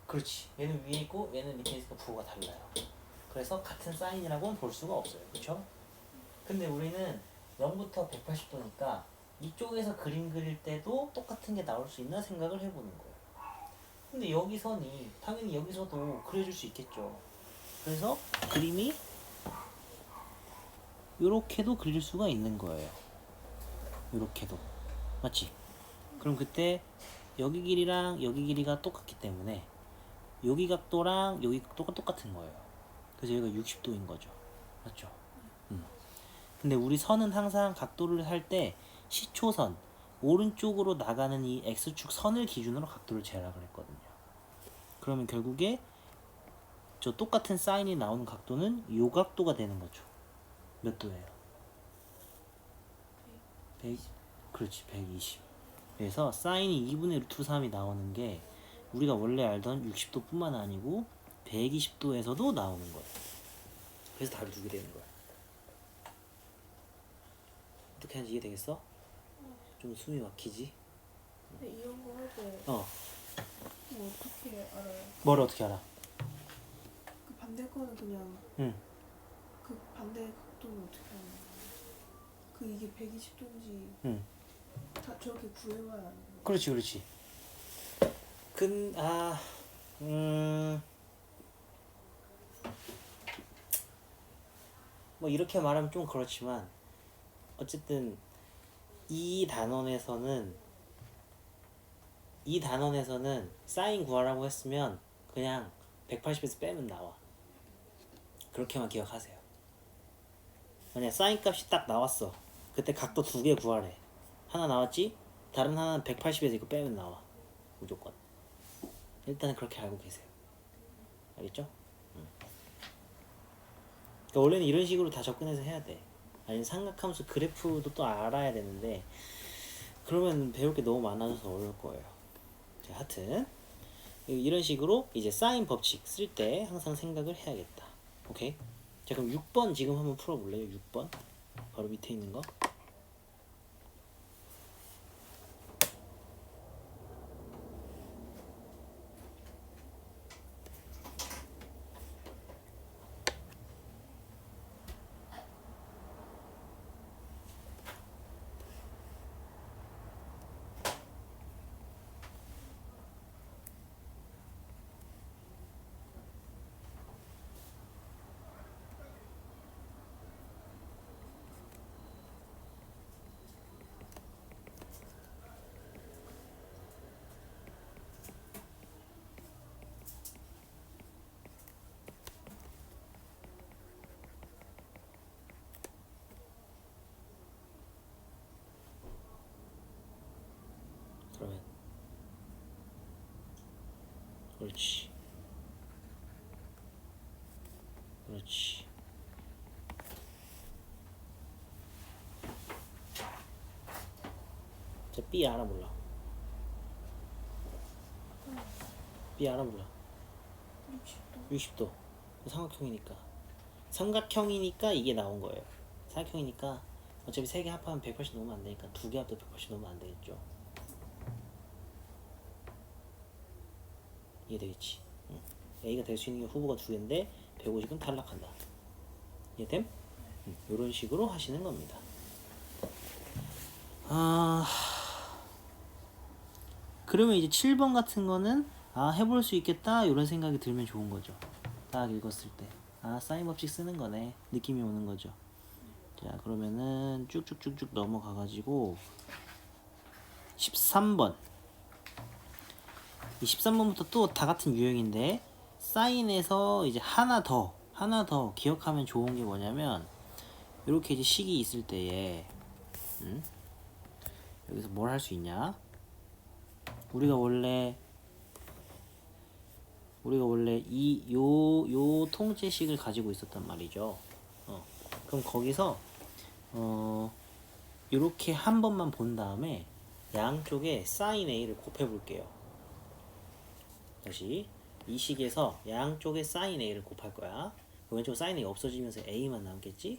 그렇지. 얘는 위에 있고 얘는 밑에 있으니까 부호가 달라요. 그래서 같은 사인이라고는 볼 수가 없어요. 그렇죠? 근데 우리는 0부터 180도니까 이쪽에서 그림 그릴 때도 똑같은 게 나올 수 있나 생각을 해보는 거예요. 근데 여기 선이 당연히 여기서도 그려줄 수 있겠죠. 그래서 그림이 요렇게도 그릴 수가 있는 거예요. 요렇게도. 맞지? 그럼 그때 여기 길이랑 여기 길이가 똑같기 때문에 여기 각도랑 여기 각도가 똑같은 거예요. 그래서 여기가 60도인 거죠. 맞죠? 근데 우리 선은 항상 각도를 할 때 시초선 오른쪽으로 나가는 이 x축 선을 기준으로 각도를 재라 그랬거든요. 그러면 결국에 저 똑같은 사인이 나오는 각도는 요 각도가 되는 거죠. 몇 도예요? 100. 그렇지, 120. 그래서 사인이 2분의 루트 3이 나오는 게 우리가 원래 알던 60도뿐만 아니고 120도에서도 나오는 거예요. 그래서 답을 두게 되는 거야. 어떻게 하는지 이해되겠어? 좀 숨이 막히지? 근데 이런 거 할 때 뭐 어떻게 알아요? 뭘 어떻게 알아? 그 반대 거는 그냥 응. 그 반대 각도는 어떻게 하는 거예요? 그 이게 120도인지 응. 다 저렇게 구해와야 하는 거예요? 그렇지, 그렇지. 뭐 이렇게 말하면 좀 그렇지만 어쨌든 이 단원에서는 사인 구하라고 했으면 그냥 180에서 빼면 나와. 그렇게만 기억하세요. 만약 사인 값이 딱 나왔어. 그때 각도 2개 구하래. 하나 나왔지? 다른 하나는 180에서 이거 빼면 나와. 무조건. 일단은 그렇게 알고 계세요. 알겠죠? 그러니까 원래는 이런 식으로 다 접근해서 해야 돼. 아니면 삼각함수 그래프도 또 알아야 되는데 그러면 배울 게 너무 많아져서 어려울 거예요. 자, 하여튼 이런 식으로 이제 사인 법칙 쓸 때 항상 생각을 해야겠다. 오케이? 자, 그럼 6번 지금 한번 풀어볼래요? 6번 바로 밑에 있는 거. 그러면 그렇지. 그렇지. 자, B 알아 몰라? B 알아 몰라? 60도. 삼각형이니까. 삼각형이니까 이게 나온 거예요. 삼각형이니까 어차피 3개 합하면 180 넘으면 안 되니까 2개 합도 180 넘으면 안 되겠죠. 이해되겠지? 응. A가 될 수 있는 게 후보가 2개인데 150은 탈락한다. 이해됨? 이런 식으로 하시는 겁니다. 그러면 이제 7번 같은 거는 해볼 수 있겠다 이런 생각이 들면 좋은 거죠. 딱 읽었을 때 사인 법칙 쓰는 거네 느낌이 오는 거죠. 자, 그러면은 쭉쭉쭉쭉 넘어가 가지고 13번. 이 13번부터 또 다 같은 유형인데 사인에서 이제 하나 더 기억하면 좋은 게 뭐냐면 이렇게 이제 식이 있을 때에 여기서 뭘 할 수 있냐? 우리가 원래 요 통제식을 가지고 있었단 말이죠. 그럼 거기서 이렇게 한 번만 본 다음에 양쪽에 사인 A를 곱해 볼게요. 다시 이 식에서 양쪽에 사인 A를 곱할 거야. 왼쪽 사인 A 없어지면서 A만 남겠지?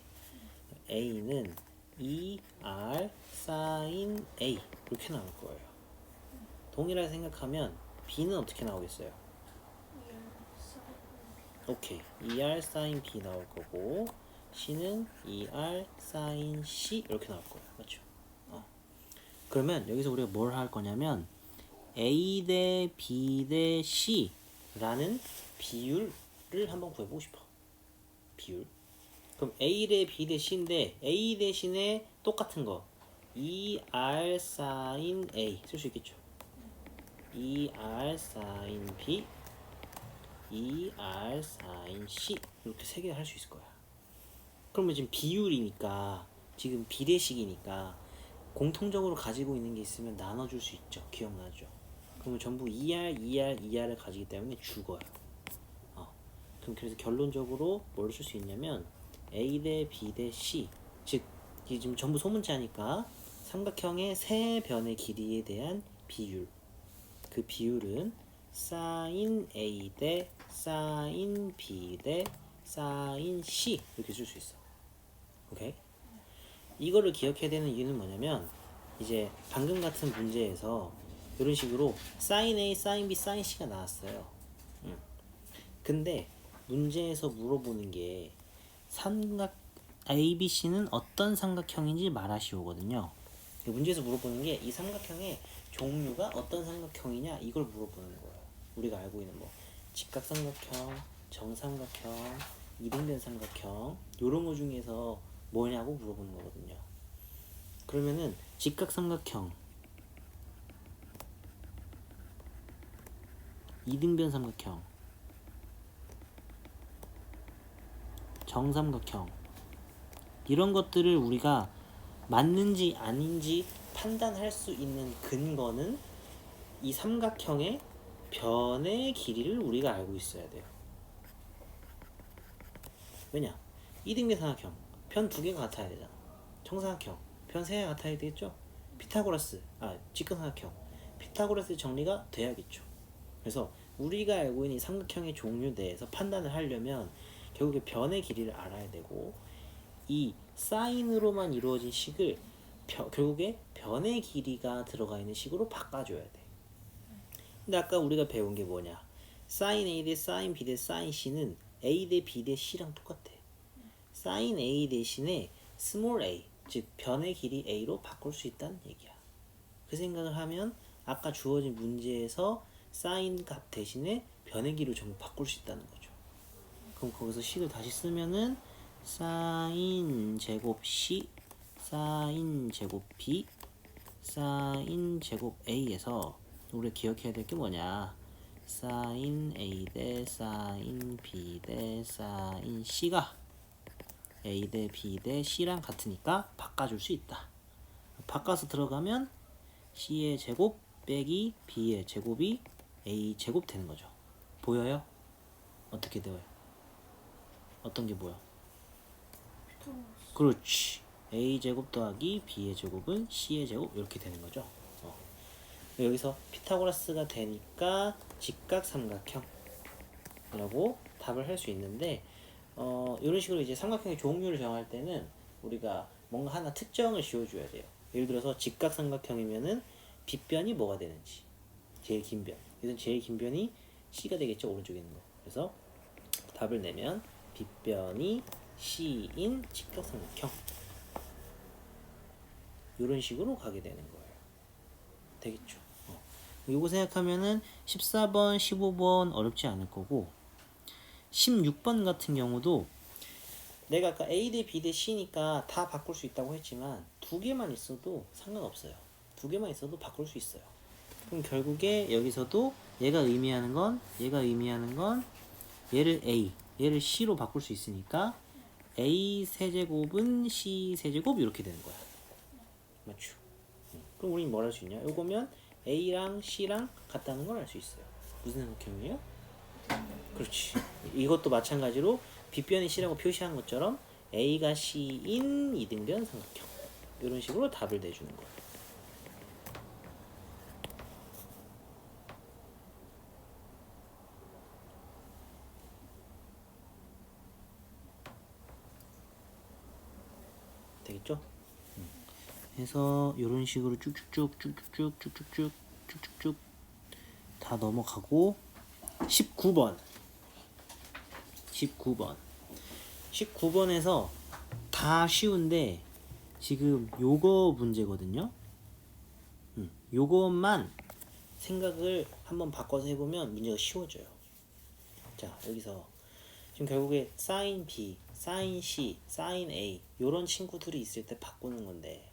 A는 2R 사인 A 이렇게 나올 거예요. 동일하게 생각하면 B는 어떻게 나오겠어요? 오케이, 2R 사인 B 나올 거고 C는 2R 사인 C 이렇게 나올 거예요. 맞죠? 그러면 여기서 우리가 뭘 할 거냐면 A 대 B 대 C라는 비율을 한번 구해보고 싶어. 비율. 그럼 A 대 B 대 C인데 A 대신에 똑같은 거 2R 사인 A 쓸 수 있겠죠. 2R 사인 B 2R 사인 C 이렇게 세 개 할 수 있을 거야. 그러면 지금 비율이니까 지금 비례식이니까 공통적으로 가지고 있는 게 있으면 나눠줄 수 있죠. 기억나죠? 그러면 전부 2R을 가지기 때문에 죽어요. 그럼 그래서 결론적으로 뭘 쓸 수 있냐면 A 대 B 대 C, 즉 이게 지금 전부 소문자니까 삼각형의 세 변의 길이에 대한 비율. 그 비율은 사인 A 대 사인 B 대 사인 C 이렇게 쓸 수 있어. 오케이? 이거를 기억해야 되는 이유는 뭐냐면 이제 방금 같은 문제에서 이런 식으로 사인 A, 사인 B, 사인 C가 나왔어요. 근데 문제에서 물어보는 게 삼각 ABC는 어떤 삼각형인지 말하시오거든요. 문제에서 물어보는 게 이 삼각형의 종류가 어떤 삼각형이냐 이걸 물어보는 거예요. 우리가 알고 있는 뭐 직각삼각형, 정삼각형, 이등변 삼각형 이런 거 중에서 뭐냐고 물어보는 거거든요. 그러면은 직각삼각형, 이등변 삼각형, 정삼각형 이런 것들을 우리가 맞는지 아닌지 판단할 수 있는 근거는 이 삼각형의 변의 길이를 우리가 알고 있어야 돼요. 왜냐? 이등변 삼각형 편 두 개가 같아야 되잖아. 정삼각형 편 세 개가 같아야 되겠죠? 직각삼각형 피타고라스 정리가 돼야겠죠. 그래서 우리가 알고 있는 이 삼각형의 종류 내에서 판단을 하려면 결국에 변의 길이를 알아야 되고 이 사인으로만 이루어진 식을 결국에 변의 길이가 들어가 있는 식으로 바꿔줘야 돼. 근데 아까 우리가 배운 게 뭐냐? 사인 A 대 사인 B 대 사인 C는 A 대 B 대 C랑 똑같아. 사인 A 대신에 스몰 a, 즉 변의 길이 A로 바꿀 수 있다는 얘기야. 그 생각을 하면 아까 주어진 문제에서 사인 값 대신에 변의 길이로 전부 바꿀 수 있다는 거죠. 그럼 거기서 식을 다시 쓰면은 사인 제곱 C, 사인 제곱 B, 사인 제곱 A에서 우리 기억해야 될 게 뭐냐? 사인 A 대 사인 B 대 사인 C가 A 대 B 대 C랑 같으니까 바꿔줄 수 있다. 바꿔서 들어가면 C의 제곱 빼기 B의 제곱이 A 제곱 되는 거죠. 보여요? 어떻게 되어요? 어떤 게 보여? 그렇지. A 제곱 더하기 B의 제곱은 C의 제곱 이렇게 되는 거죠. 여기서 피타고라스가 되니까 직각삼각형이라고 답을 할 수 있는데 이런 식으로 이제 삼각형의 종류를 정할 때는 우리가 뭔가 하나 특정을 지어줘야 돼요. 예를 들어서 직각삼각형이면은 빗변이 뭐가 되는지 제일 긴 변. 그래서 제일 긴 변이 C가 되겠죠. 오른쪽에 있는 거. 그래서 답을 내면 빗변이 C인 직각삼각형 이런 식으로 가게 되는 거예요. 되겠죠. 요거 생각하면은 14번, 15번 어렵지 않을 거고 16번 같은 경우도 내가 아까 A 대 B 대 C니까 다 바꿀 수 있다고 했지만 두 개만 있어도 상관없어요. 두 개만 있어도 바꿀 수 있어요. 그럼 결국에 여기서도 얘가 의미하는 건 얘를 A, 얘를 C로 바꿀 수 있으니까 A 세제곱은 C 세제곱 이렇게 되는 거야. 맞죠? 그럼 우리는 뭘 할 수 있냐? 요거면 A랑 C랑 같다는 걸 알 수 있어요. 무슨 삼각형이에요? 그렇지. 이것도 마찬가지로 빗변이 C라고 표시한 것처럼 A가 C인 이등변 삼각형 이런 식으로 답을 내주는 거예요. 되겠죠? 해서 이런 식으로 쭉쭉쭉 다 넘어가고 19번에서 다 쉬운데 지금 요거 문제거든요. 요것만 생각을 한번 바꿔서 해보면 문제가 쉬워져요. 자, 여기서 지금 결국에 사인 B, 사인 C, 사인 A 요런 친구들이 있을 때 바꾸는 건데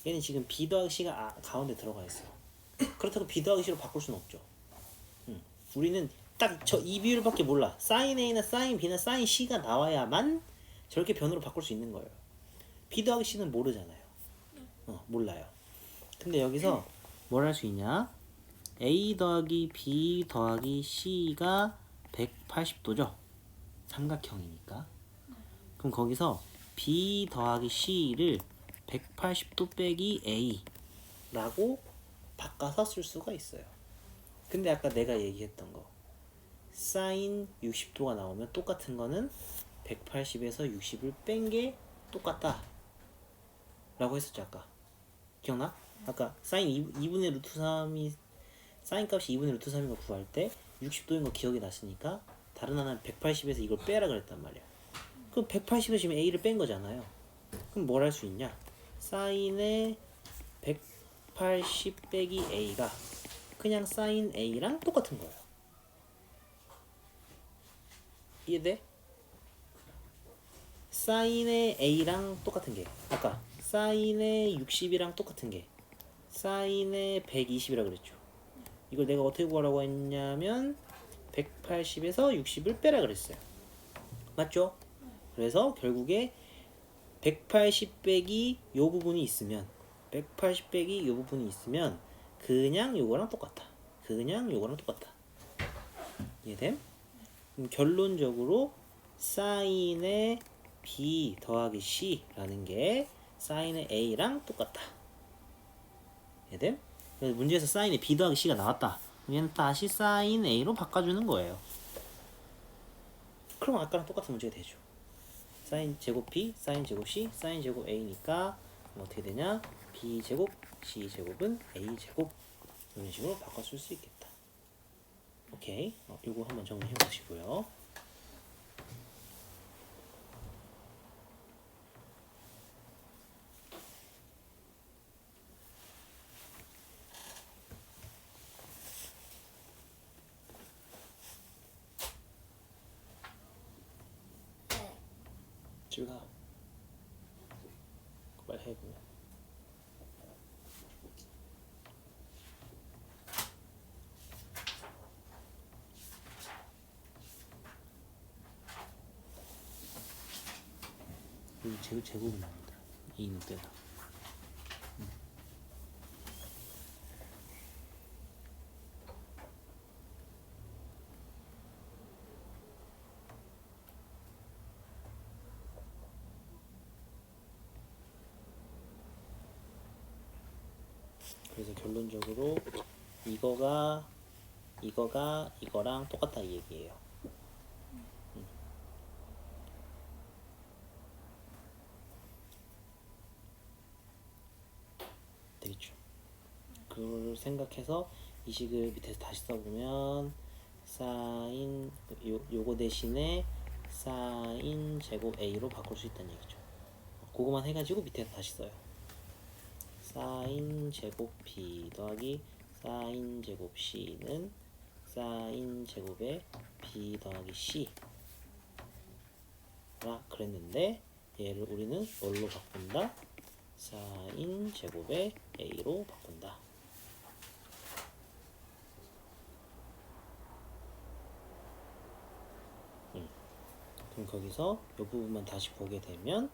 얘는 지금 B 더하기 C가 가운데 들어가 있어. 그렇다고 B 더하기 C로 바꿀 수는 없죠. 우리는 딱 저 이 비율밖에 몰라. 사인 A나 사인 B나 사인 C가 나와야만 저렇게 변으로 바꿀 수 있는 거예요. B 더하기 C는 모르잖아요. 몰라요. 근데 여기서 뭘 할 수 있냐? A 더하기 B 더하기 C가 180도죠. 삼각형이니까. 그럼 거기서 B 더하기 C를 180도 빼기 A라고 바꿔서 쓸 수가 있어요. 근데 아까 내가 얘기했던 거 사인 60도가 나오면 똑같은 거는 180에서 60을 뺀 게 똑같다 라고 했었죠. 아까 기억나? 아까 사인 2분의 루트 3이 사인 값이 2분의 루트 3인 거 구할 때 60도인 거 기억이 났으니까 다른 하나는 180에서 이걸 빼라 그랬단 말이야. 그럼 180에서 지금 a를 뺀 거잖아요. 그럼 뭘 할 수 있냐? 사인의 180 빼기 a가 그냥 사인 a랑 똑같은 거예요. 이해돼? 사인의 a랑 똑같은 게 아까 사인의 60이랑 똑같은 게 사인의 120이라 그랬죠. 이걸 내가 어떻게 구하라고 했냐면 180에서 60을 빼라 그랬어요. 맞죠? 그래서 결국에 180 빼기 요 부분이 있으면 180 빼기 요 부분이 있으면 그냥 요거랑 똑같다. 그냥 요거랑 똑같다. 이해됨? 그럼 결론적으로 사인의 b 더하기 c라는 게 사인의 a랑 똑같다. 이해됨? 그래서 문제에서 사인의 b 더하기 c가 나왔다. 얘는 다시 사인 a로 바꿔주는 거예요. 그럼 아까랑 똑같은 문제가 되죠. 사인 제곱 b, 사인 제곱 c, 사인 제곱 a니까 어떻게 되냐? b 제곱 c 제곱은 a 제곱 이런 식으로 바꿔줄 수 있겠다. 오케이. 이거 한번 정리해 보시고요. 네. 집에 가. 빨리 해 보면. 이 제곱은 나온다. 이 빼다. 그래서 결론적으로 이거가 이거랑 똑같다 이 얘기예요. 되겠죠. 그걸 생각해서 이 식을 밑에서 다시 써보면 사인 요거 대신에 사인 제곱 a로 바꿀 수 있다는 얘기죠. 그거만 해가지고 밑에서 다시 써요. 사인 제곱 b 더하기 사인 제곱 c는 사인 제곱에 b 더하기 c 라 그랬는데 얘를 우리는 뭘로 바꾼다? 사인 제곱에 a로 바꾼다. 그럼 거기서 이 부분만 다시 보게 되면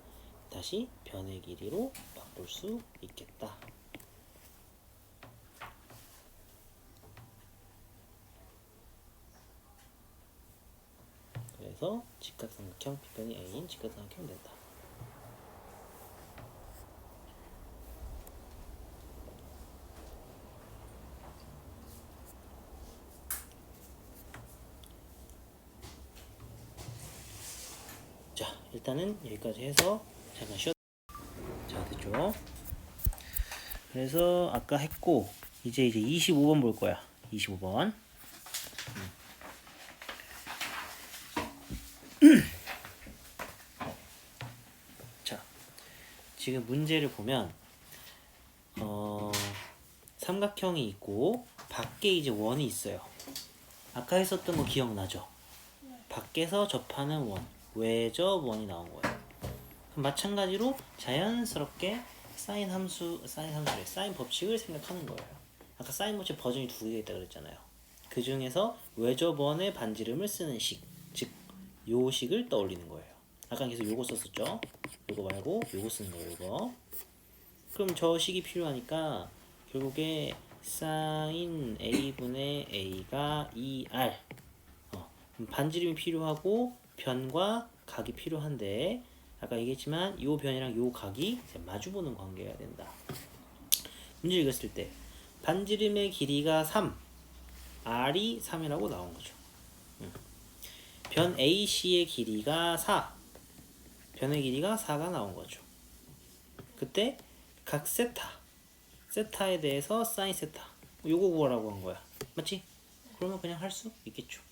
다시 변의 길이로 바꿀 수 있겠다. 그래서 직각삼각형 B변이 A인 직각삼각형 된다. 자, 일단은 여기까지 해서 잠깐 쉬었. 자, 됐죠? 그래서 아까 했고 이제 25번 볼 거야. 25번. 자, 지금 문제를 보면 삼각형이 있고 밖에 이제 원이 있어요. 아까 했었던 거 기억나죠? 밖에서 접하는 원, 외접 원이 나온 거예요. 그럼 마찬가지로 자연스럽게 사인 법칙을 생각하는 거예요. 아까 사인 법칙 버전이 두 개가 있다 그랬잖아요. 그 중에서 외접원의 반지름을 쓰는 식, 즉 요 식을 떠올리는 거예요. 아까 계속 요거 썼었죠. 요거 말고 요거 쓰는 거예요. 요거. 그럼 저 식이 필요하니까 결국에 사인 a분의 a가 2r 반지름이 필요하고 변과 각이 필요한데 아까 얘기했지만 요 변이랑 요 각이 마주보는 관계가 된다. 문제 읽었을 때 반지름의 길이가 3, r이 3이라고 나온 거죠. 변 AC의 길이가 4, 변의 길이가 4가 나온 거죠. 그때 각 세타에 대해서 사인 세타 요거 구하라고 한 거야. 맞지? 그러면 그냥 할 수 있겠죠.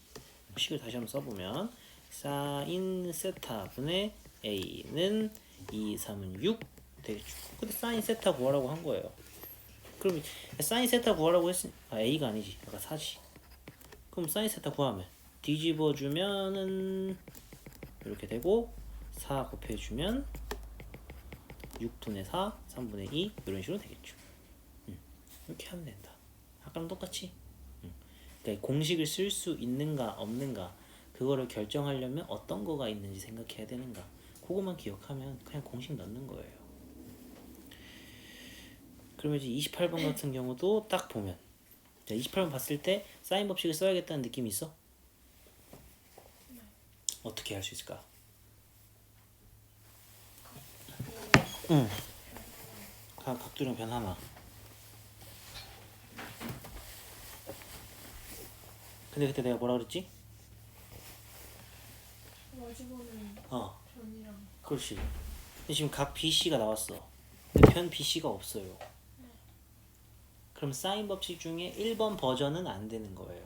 식을 다시 한번 써보면 사인 세타 분의 a는 2, 3은 6 되겠죠. 근데 사인 세타 구하라고 한 거예요. 그럼 사인 세타 구하라고 했으니 a가 아니지. 아까 4지. 그럼 사인 세타 구하면 뒤집어 주면은 이렇게 되고 4 곱해주면 6분의 4, 3분의 2 이런 식으로 되겠죠. 이렇게 하면 된다. 아까랑 똑같이. 그러니까 공식을 쓸 수 있는가 없는가 그거를 결정하려면 어떤 거가 있는지 생각해야 되는가 그것만 기억하면 그냥 공식 넣는 거예요. 그러면 이제 28번 같은 경우도 딱 보면 28번 봤을 때 사인 법칙을 써야겠다는 느낌이 있어? 어떻게 할 수 있을까? 응. 각도령 변하나. 근데 그때 내가 뭐라 그랬지? 와주고는 변이랑 그렇지. 근데 지금 각 BC가 나왔어. 근데 편 BC가 없어요. 그럼 사인 법칙 중에 1번 버전은 안 되는 거예요.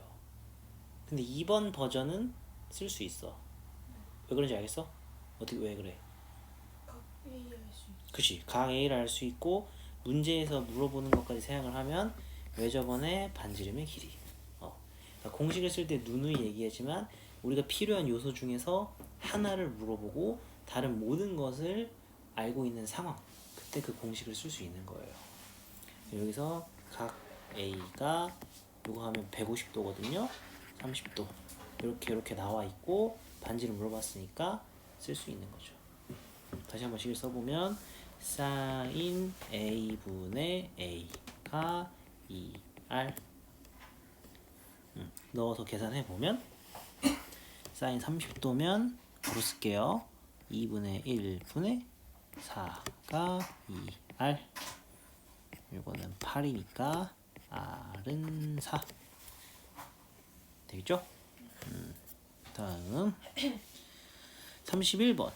근데 2번 버전은 쓸 수 있어. 왜 그런지 알겠어? 어떻게 왜 그래? 각 A 할 수 있죠. 그치. 각 A를 알 수 있고 문제에서 물어보는 것까지 생각을 하면 외접원의 반지름의 길이. 그러니까 공식을 쓸 때 누누이 얘기하지만 우리가 필요한 요소 중에서 하나를 물어보고 다른 모든 것을 알고 있는 상황. 그때 그 공식을 쓸 수 있는 거예요. 여기서 각 A가 이거 하면 150도거든요. 30도. 이렇게 나와 있고 반지를 물어봤으니까 쓸 수 있는 거죠. 다시 한번 식을 써보면 sin A분의 A가 2R 넣어서 계산해보면 sin 30도면 바로 쓸게요. 2분의 1분의 4가 2R 이거는 8이니까 R은 4 되겠죠? 다음 31번.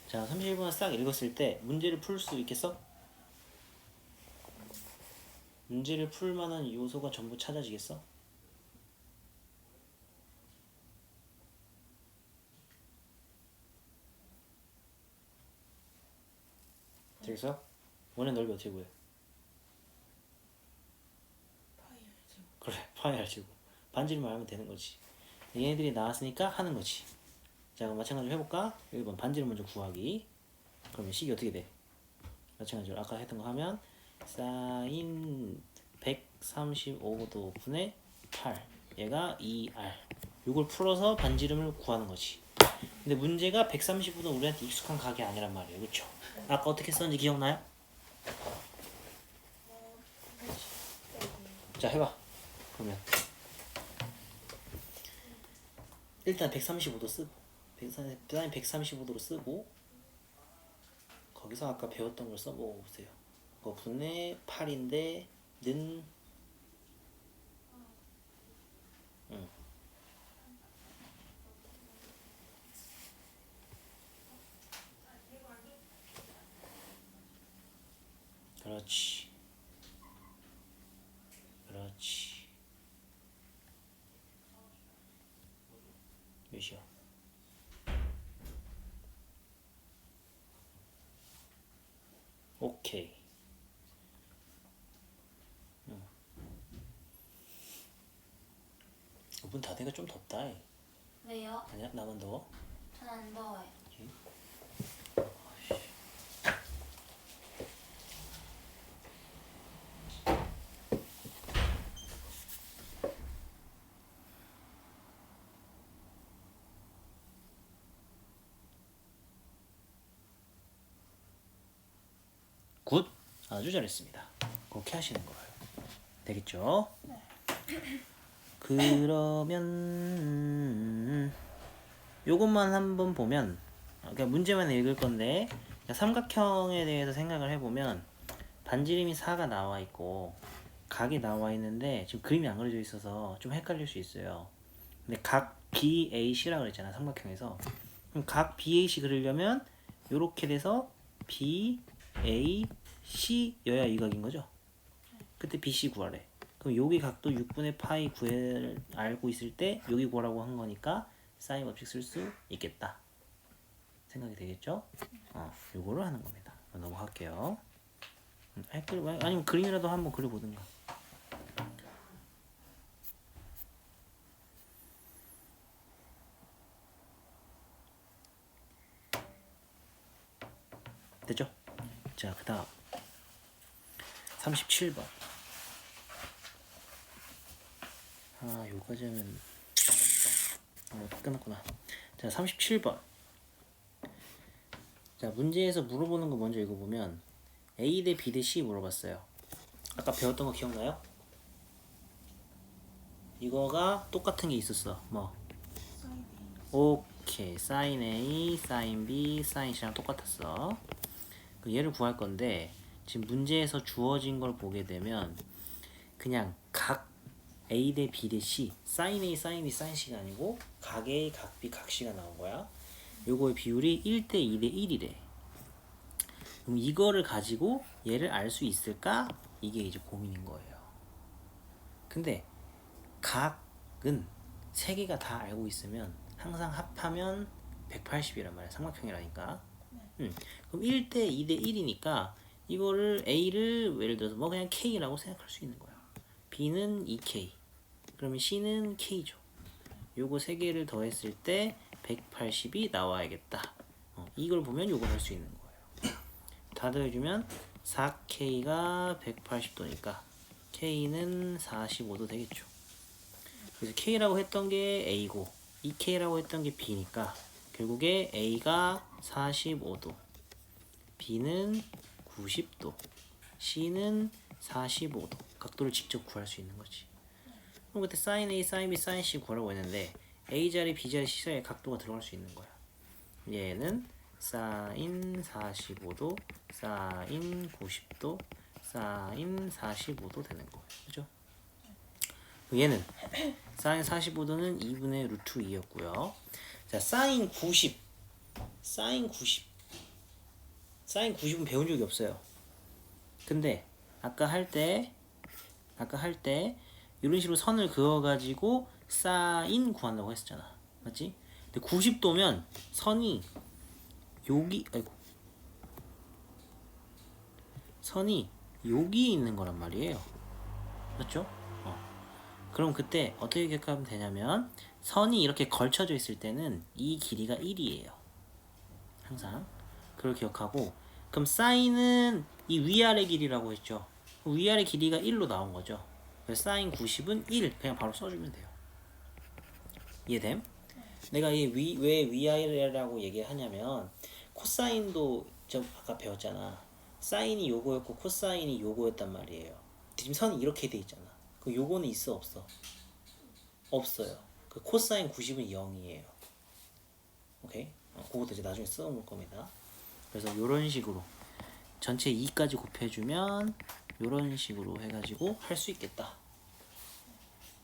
자, 31번을 싹 읽었을 때 문제를 풀 수 있겠어? 문제를 풀 만한 요소가 전부 찾아지겠어? 되겠어? 원의 넓이 어떻게 구해? 파이 알죠. 그래, 파이 알지고 반지름을 알면 되는 거지. 얘네들이 나왔으니까 하는 거지. 자, 그럼 마찬가지로 해볼까? 1번 반지름 먼저 구하기. 그러면 식이 어떻게 돼? 마찬가지로 아까 했던 거 하면 사인 135도 분의 8 얘가 2R 이걸 풀어서 반지름을 구하는 거지. 근데 문제가 135도 우리한테 익숙한 각이 아니란 말이에요. 그쵸? 아까 어떻게 썼는지 기억나요? 자, 해봐. 그러면 일단 135도 쓰고 사인 135도로 쓰고 거기서 아까 배웠던 걸 써보고 보세요. 분의 8인데 는 그렇지. 그렇지. 몇이야? 오케이. 5분 다 돼가 좀 덥다. 왜요? 아니야? 나만 더워? 전 안 더워요. 굿! 아주 잘했습니다. 그렇게 하시는 거예요. 되겠죠? 그러면 요것만 한번 보면 그러니까 문제만 읽을 건데 그러니까 삼각형에 대해서 생각을 해보면 반지름이 4가 나와 있고 각이 나와 있는데 지금 그림이 안 그려져 있어서 좀 헷갈릴 수 있어요. 근데 각 BAC라고 그랬잖아 삼각형에서. 그럼 각 BAC 그리려면 요렇게 돼서 BAC여야 이 각인 거죠. 그때 BC 구하래. 그럼 여기 각도 6분의 파이 알고 있을 때 여기 구하라고 한 거니까 사인 법칙 쓸 수 있겠다 생각이 되겠죠? 요거를 하는 겁니다. 넘어갈게요. 아니면 그림이라도 한번 그려보든가. 됐죠? 자, 그 다음 37번. 요까지 하면 끝났구나. 자, 37번. 자, 문제에서 물어보는 거 먼저 읽어보면 A 대 B 대 C 물어봤어요. 아까 배웠던 거 기억나요? 이거가 똑같은 게 있었어. 뭐? 사인 A. 오케이. 사인 A, 사인 B, 사인 C랑 똑같았어. 얘를 구할 건데 지금 문제에서 주어진 걸 보게 되면 그냥 각 A 대 B 대 C, 사인 A, 사인 B, 사인 C가 아니고 각 A, 각 B, 각 C가 나온 거야. 요거의 비율이 1대 2 대 1이래. 그럼 이거를 가지고 얘를 알 수 있을까? 이게 이제 고민인 거예요. 근데 각은 세 개가 다 알고 있으면 항상 합하면 180이란 말이야. 삼각형이라니까. 그럼 1대 2 대 1이니까 이거를 A를 예를 들어서 뭐 그냥 K라고 생각할 수 있는 거야. B는 2K. 그러면 C는 K죠. 요거 세 개를 더했을 때 180이 나와야겠다. 이걸 보면 요걸 할 수 있는 거예요. 다 더해주면 4K가 180도니까 K는 45도 되겠죠. 그래서 K라고 했던 게 A고 2K라고 했던 게 B니까 결국에 A가 45도, B는 90도, C는 45도. 각도를 직접 구할 수 있는 거지. 그럼 그때 sin A, sin B, sin C 구하라고 했는데 A 자리, B 자리, C 자리에 각도가 들어갈 수 있는 거야. 얘는 sin 45도, sin 90도, sin 45도 되는 거예요. 그죠? 얘는 sin 45도는 2분의 루트 2였고요. 자, sin 90. sin 90은 배운 적이 없어요. 근데 아까 할 때 이런 식으로 선을 그어가지고 sin 구한다고 했었잖아. 맞지? 근데 90도면 선이 선이 여기 있는 거란 말이에요. 맞죠? 그럼 그때 어떻게 기억하면 되냐면 선이 이렇게 걸쳐져 있을 때는 이 길이가 1이에요. 항상 그걸 기억하고, 그럼 사인은 이 위아래 길이라고 했죠. 위아래 길이가 1로 나온 거죠. 그래서 사인 90은 1 그냥 바로 써주면 돼요. 이해됨? 내가 왜 위아래라고 얘기하냐면 코사인도 아까 배웠잖아. 사인이 요거였고 코사인이 요거였단 말이에요. 지금 선이 이렇게 돼 있잖아. 그 요거는 있어 없어? 없어요. 그 코사인 90은 0이에요. 오케이? 그것도 이제 나중에 써놓을 겁니다. 그래서 요런 식으로 전체 2까지 곱해주면 요런 식으로 해가지고 할 수 있겠다.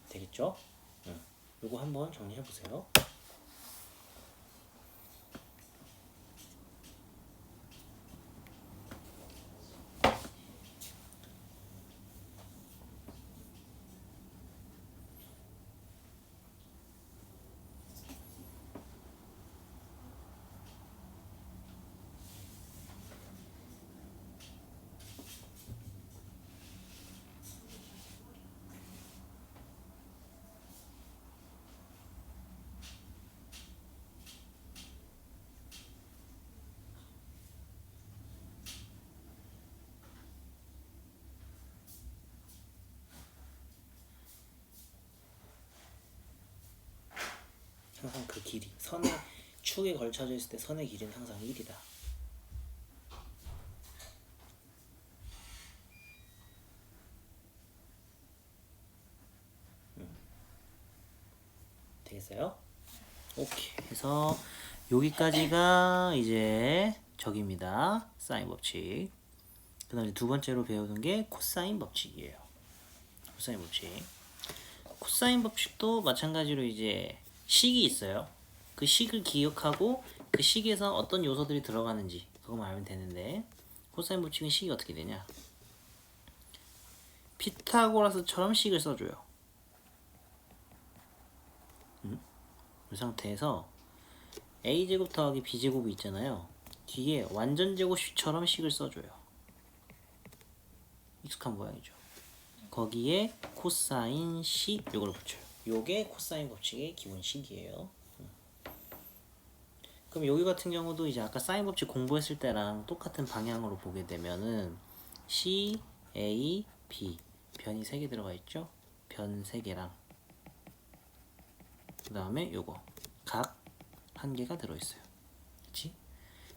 되겠죠? 요거 한번 정리해보세요. 항상 그 길이 선의 축에 걸쳐져 있을 때 선의 길이는 항상 1이다. 되겠어요? 오케이. 그래서 여기까지가 이제 저기입니다. 사인 법칙. 그 다음에 두 번째로 배우는 게 코사인 법칙이에요. 코사인 법칙. 코사인 법칙도 마찬가지로 이제 식이 있어요. 그 식을 기억하고 그 식에서 어떤 요소들이 들어가는지 그거만 알면 되는데, 코사인 법칙은 식이 어떻게 되냐? 피타고라스처럼 식을 써줘요. 이 상태에서 a제곱 더하기 b제곱이 있잖아요. 뒤에 완전제곱식처럼 식을 써줘요. 익숙한 모양이죠. 거기에 코사인 C 요걸 붙여요. 요게 코사인 법칙의 기본식이에요. 그럼 여기 같은 경우도 이제 아까 사인 법칙 공부했을 때랑 똑같은 방향으로 보게 되면은 C, A, B 변이 3개 들어가 있죠? 변 3개랑 그 다음에 요거 각 1개가 들어있어요. 그치?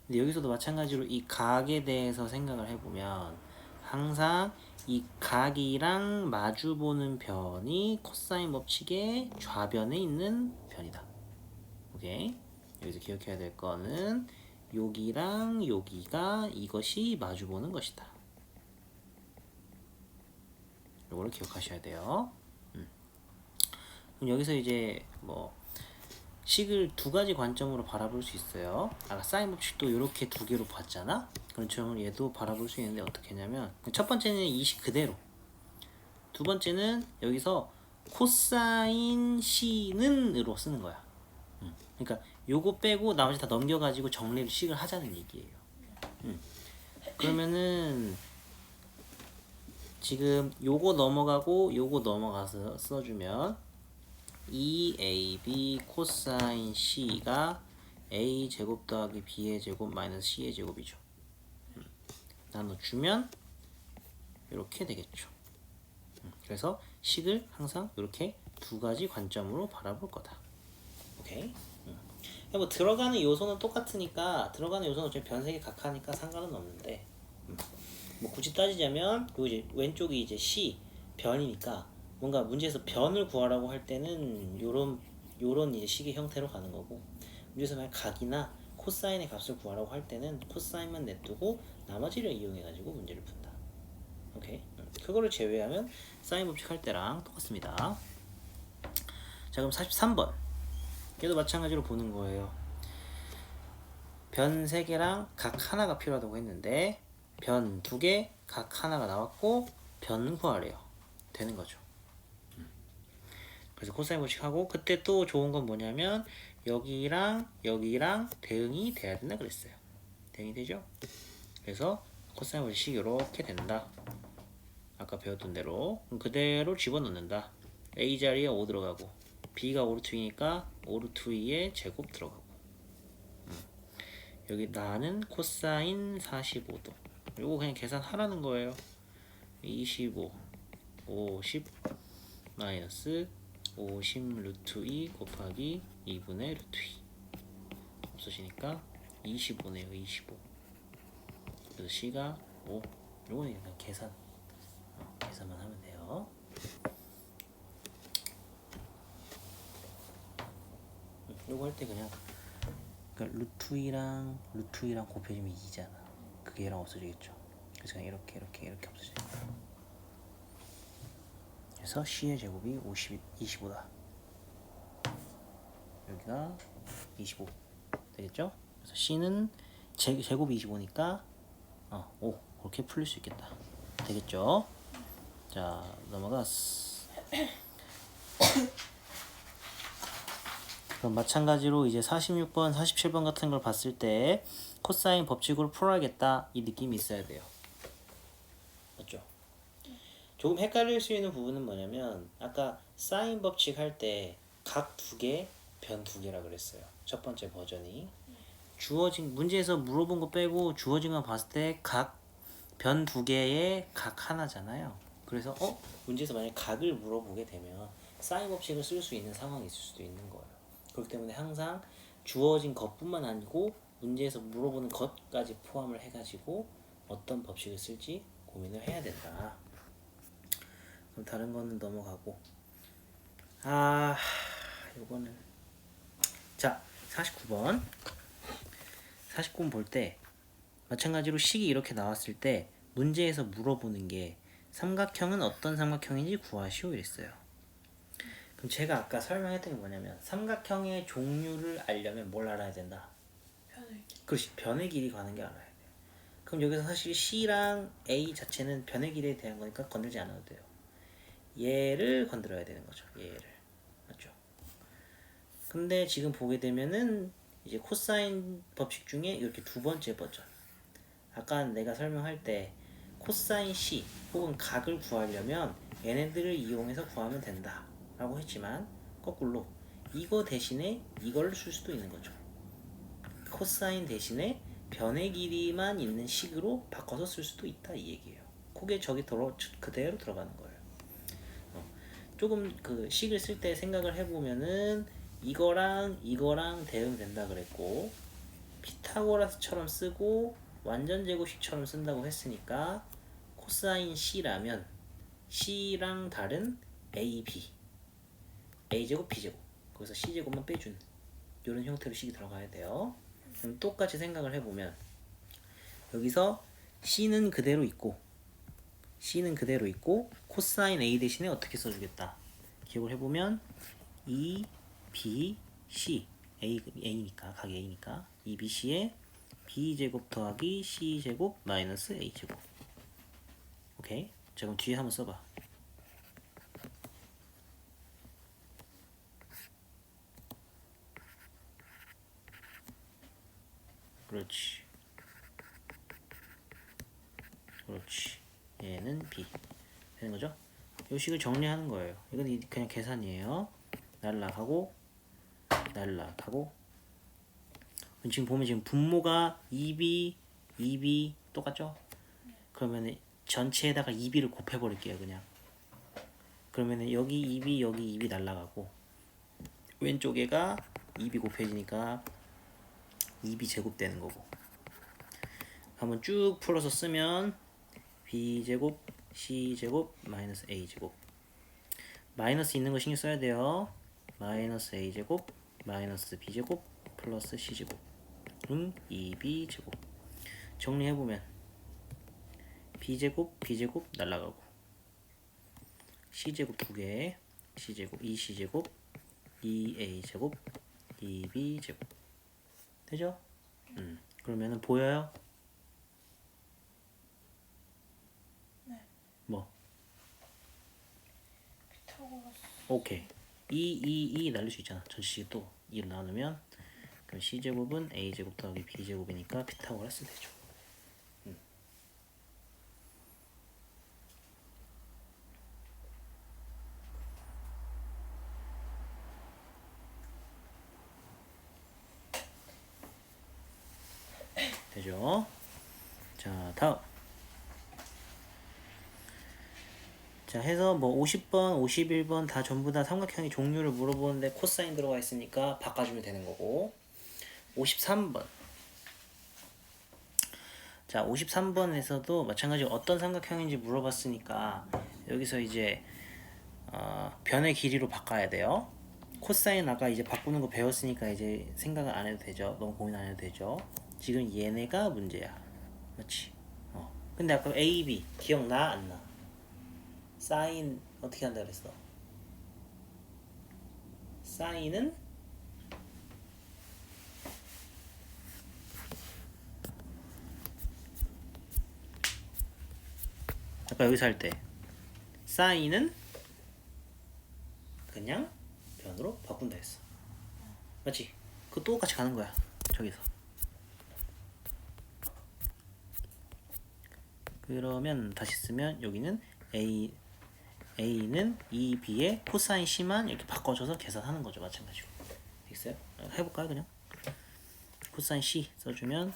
근데 여기서도 마찬가지로 이 각에 대해서 생각을 해보면 항상 이 각이랑 마주보는 변이 코사인 법칙의 좌변에 있는 변이다. 오케이? 여기서 기억해야 될 거는 여기랑 여기가 이것이 마주보는 것이다. 요거를 기억하셔야 돼요. 그럼 여기서 이제 뭐 식을 2가지 관점으로 바라볼 수 있어요. 아까 사인 법칙도 이렇게 2개로 봤잖아. 그렇죠. 얘도 바라볼 수 있는데 어떻게 했냐면 첫 번째는 이 식 그대로, 두 번째는 여기서 코사인 C는으로 쓰는 거야. 그러니까 요거 빼고 나머지 다 넘겨가지고 정리를 식을 하자는 얘기예요. 그러면은 지금 요거 넘어가고 요거 넘어가서 써주면 2ab 코사인 C가 a제곱 더하기 b의 제곱 마이너스 c의 제곱이죠. 나눠주면 이렇게 되겠죠. 그래서 식을 항상 이렇게 2가지 관점으로 바라볼 거다. 오케이? 뭐 들어가는 요소는 똑같으니까 들어가는 요소는 어차피 변색이 각하니까 상관은 없는데 뭐 굳이 따지자면 요 이제 왼쪽이 이제 C 변이니까 뭔가 문제에서 변을 구하라고 할 때는 요런 이제 식의 형태로 가는 거고, 문제에서 만약 각이나 코사인의 값을 구하라고 할 때는 코사인만 냅두고 나머지를 이용해 가지고 문제를 푼다. 오케이? 그거를 제외하면 사인 법칙 할 때랑 똑같습니다. 자, 그럼 43번 얘도 마찬가지로 보는 거예요. 변 3개랑 각 하나가 필요하다고 했는데 변 2개, 각 하나가 나왔고 변 구하래요. 되는 거죠. 그래서 코사인 법칙하고, 그때 또 좋은 건 뭐냐면 여기랑 여기랑 대응이 돼야 된다 그랬어요. 대응이 되죠? 그래서 코사인 법칙이 이렇게 된다. 아까 배웠던 대로 그대로 집어넣는다. A 자리에 5 들어가고 B가 5루트2니까 5루트2의 제곱 들어가고, 여기 나는 코사인 45도. 요거 그냥 계산하라는 거예요. 25 50 마이너스 50 루트 2 곱하기 2분의 루트 2 없으시니까 25네요. 25. 그래서 C가 5. 요거는 그냥 계산만 하면 돼요. 요거 할 때 그냥 그러니까 루트 2랑 곱해주면 2잖아. 그게 얘랑 없어지겠죠. 그래서 그냥 이렇게 없어지니까. 그래서 C의 제곱이 25다. 여기가 25 되겠죠? 그래서 C는 제곱이 25니까 5 그렇게 풀릴 수 있겠다. 되겠죠? 자, 넘어갔어. 그럼 마찬가지로 이제 46번, 47번 같은 걸 봤을 때 코사인 법칙으로 풀어야겠다 이 느낌이 있어야 돼요. 맞죠? 조금 헷갈릴 수 있는 부분은 뭐냐면 아까 사인 법칙 할 때 각 2개, 변 2개라 그랬어요. 첫 번째 버전이. 주어진 문제에서 물어본 거 빼고 주어진 거 봤을 때 각 변 2개에 각 하나잖아요. 그래서 문제에서 만약 각을 물어보게 되면 사인 법칙을 쓸 수 있는 상황이 있을 수도 있는 거예요. 그렇기 때문에 항상 주어진 것뿐만 아니고 문제에서 물어보는 것까지 포함을 해가지고 어떤 법칙을 쓸지 고민을 해야 된다. 그럼 다른 거는 넘어가고, 요거는 자 49번 볼 때 마찬가지로 식이 이렇게 나왔을 때 문제에서 물어보는 게 삼각형은 어떤 삼각형인지 구하시오 이랬어요. 그럼 제가 아까 설명했던 게 뭐냐면 삼각형의 종류를 알려면 뭘 알아야 된다? 변을. 그렇지, 변의 길이 가는 게 알아야 돼요. 그럼 여기서 사실 C랑 A 자체는 변의 길이에 대한 거니까 건들지 않아도 돼요. 얘를 건드려야 되는 거죠. 얘를. 맞죠? 근데 지금 보게 되면은 이제 코사인 법칙 중에 이렇게 두 번째 버전. 아까 내가 설명할 때 코사인 C 혹은 각을 구하려면 얘네들을 이용해서 구하면 된다 라고 했지만 거꾸로 이거 대신에 이걸 쓸 수도 있는 거죠. 코사인 대신에 변의 길이만 있는 식으로 바꿔서 쓸 수도 있다 이 얘기예요. 그게 저기 그대로 들어가는 거예요. 조금 그 식을 쓸 때 생각을 해보면은 이거랑 이거랑 대응된다 그랬고 피타고라스처럼 쓰고 완전 제곱식처럼 쓴다고 했으니까 코사인 C라면 C랑 다른 A, B A제곱, B제곱 거기서 C제곱만 빼준 이런 형태로 식이 들어가야 돼요. 그럼 똑같이 생각을 해보면 여기서 C는 그대로 있고 코사인 A 대신에 어떻게 써주겠다 기억을 해보면 E, B, C A니까 각 A니까 E, B, C에 B제곱 더하기 C제곱 마이너스 A제곱. 오케이. 자 그럼 뒤에 한번 써봐. 그렇지. 얘는 B 되는 거죠? 이 식을 정리하는 거예요. 이건 그냥 계산이에요. 날라가고 지금 보면 지금 분모가 2B 똑같죠? 그러면 전체에다가 2B를 곱해버릴게요 그냥. 그러면 여기 2B 여기 2B 날라가고 왼쪽에가 2B 곱해지니까 2B 제곱 되는 거고 한번 쭉 풀어서 쓰면 B제곱 C제곱 마이너스 A제곱 마이너스 있는 거 신경 써야 돼요. 마이너스 A제곱 마이너스 B제곱 플러스 C제곱 2B제곱 정리해보면 B제곱 B제곱 날라가고 C제곱 2개 C제곱 2C제곱 2A제곱 2B제곱 되죠? 그러면은 보여요? 네. 뭐? 피타고라스. 오케이 2 날릴 수 있잖아. 전치식 또 2로 나누면 그럼 C제곱은 A제곱 더하기 B제곱이니까 피타고라스 되죠. 되죠? 자 다음 자 해서 뭐 50번 51번 다 전부 다 삼각형의 종류를 물어보는데 코사인 들어가 있으니까 바꿔주면 되는 거고 53번 자 53번에서도 마찬가지로 어떤 삼각형인지 물어봤으니까 여기서 이제 변의 길이로 바꿔야 돼요. 코사인 아까 이제 바꾸는 거 배웠으니까 이제 생각을 안 해도 되죠. 너무 고민 안 해도 되죠. 지금 얘네가 문제야. 맞지? 근데 아까 A, B 기억나? 안 나? 사인 어떻게 한다 그랬어? 사인은 아까 여기서 할 때 사인은 그냥 변으로 바꾼다 했어. 맞지? 그거 똑같이 가는 거야. 저기서. 그러면 다시 쓰면 여기는 A는 2B의 코사인 C만 이렇게 바꿔줘서 계산하는 거죠. 마찬가지로. 되겠어요? 해볼까요 그냥? 코사인 C 써주면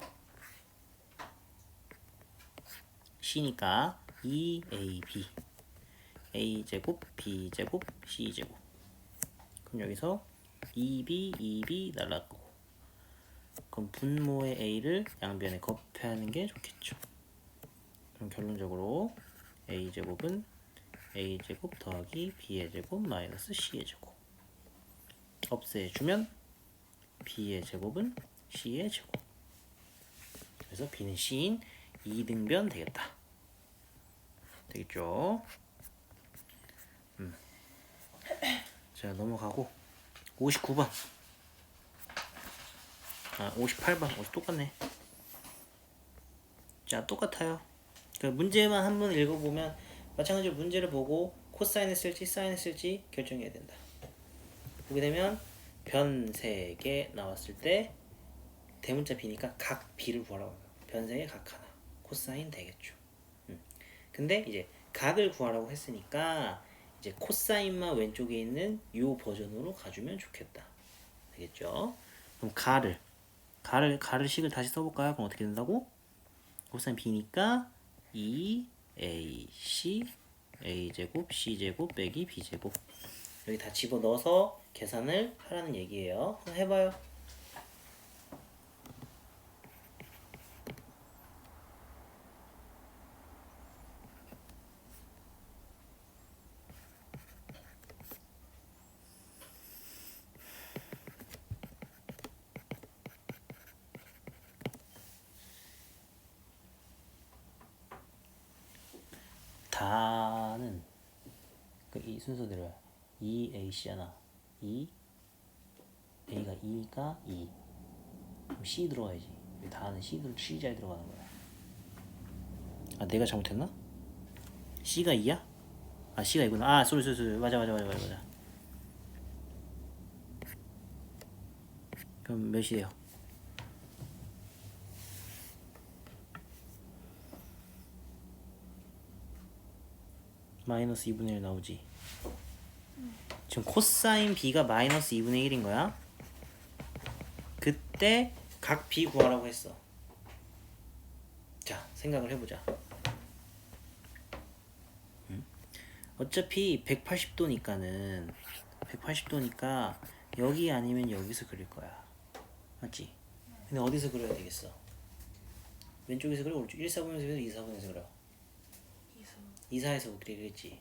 C니까 2AB A제곱 B제곱 C제곱 그럼 여기서 2B 날라가고 그럼 분모의 A를 양변에 곱하는 게 좋겠죠. 그럼 결론적으로 A제곱은 A제곱 더하기 B의 제곱 마이너스 C의 제곱 없애주면 B의 제곱은 C의 제곱 그래서 B는 C인 2등변 되겠다. 되겠죠? 자 넘어가고 59번 58번 똑같네. 자 똑같아요. 그 문제만 한번 읽어보면 마찬가지로 문제를 보고 코사인을 쓸지 사인을 쓸지 결정해야 된다. 보게 되면 변 3개 나왔을 때 대문자 b니까 각 b를 구하라고 해요. 변 3개 각 하나. 코사인 되겠죠. 근데 이제 각을 구하라고 했으니까 이제 코사인만 왼쪽에 있는 요 버전으로 가주면 좋겠다. 되겠죠? 그럼 가를 식을 다시 써볼까요? 그럼 어떻게 된다고? 코사인 b니까 2ac a제곱 c제곱 빼기 b제곱 여기 다 집어넣어서 계산을 하라는 얘기예요. 한번 해봐요. 다는 이 순서대로야. 2ac잖아. 2 a가 2니까 2 그럼 c 들어가야지. 다는 c자리 들어가는 거야. 아 내가 잘못했나? c가 2야? 아 c가 2구나. 아 쏘리 맞아. 그럼 몇이에요? 마이너스 2분의 1 나오지. 지금 코사인 b가 마이너스 2분의 1인 거야. 그때 각 b 구하라고 했어. 자 생각을 해보자. 어차피 180도니까 여기 아니면 여기서 그릴 거야. 맞지? 근데 어디서 그려야 되겠어? 왼쪽에서 그려? 오른쪽? 1사분면서 그려? 2사분면서 그려? 2사에서 그리겠지.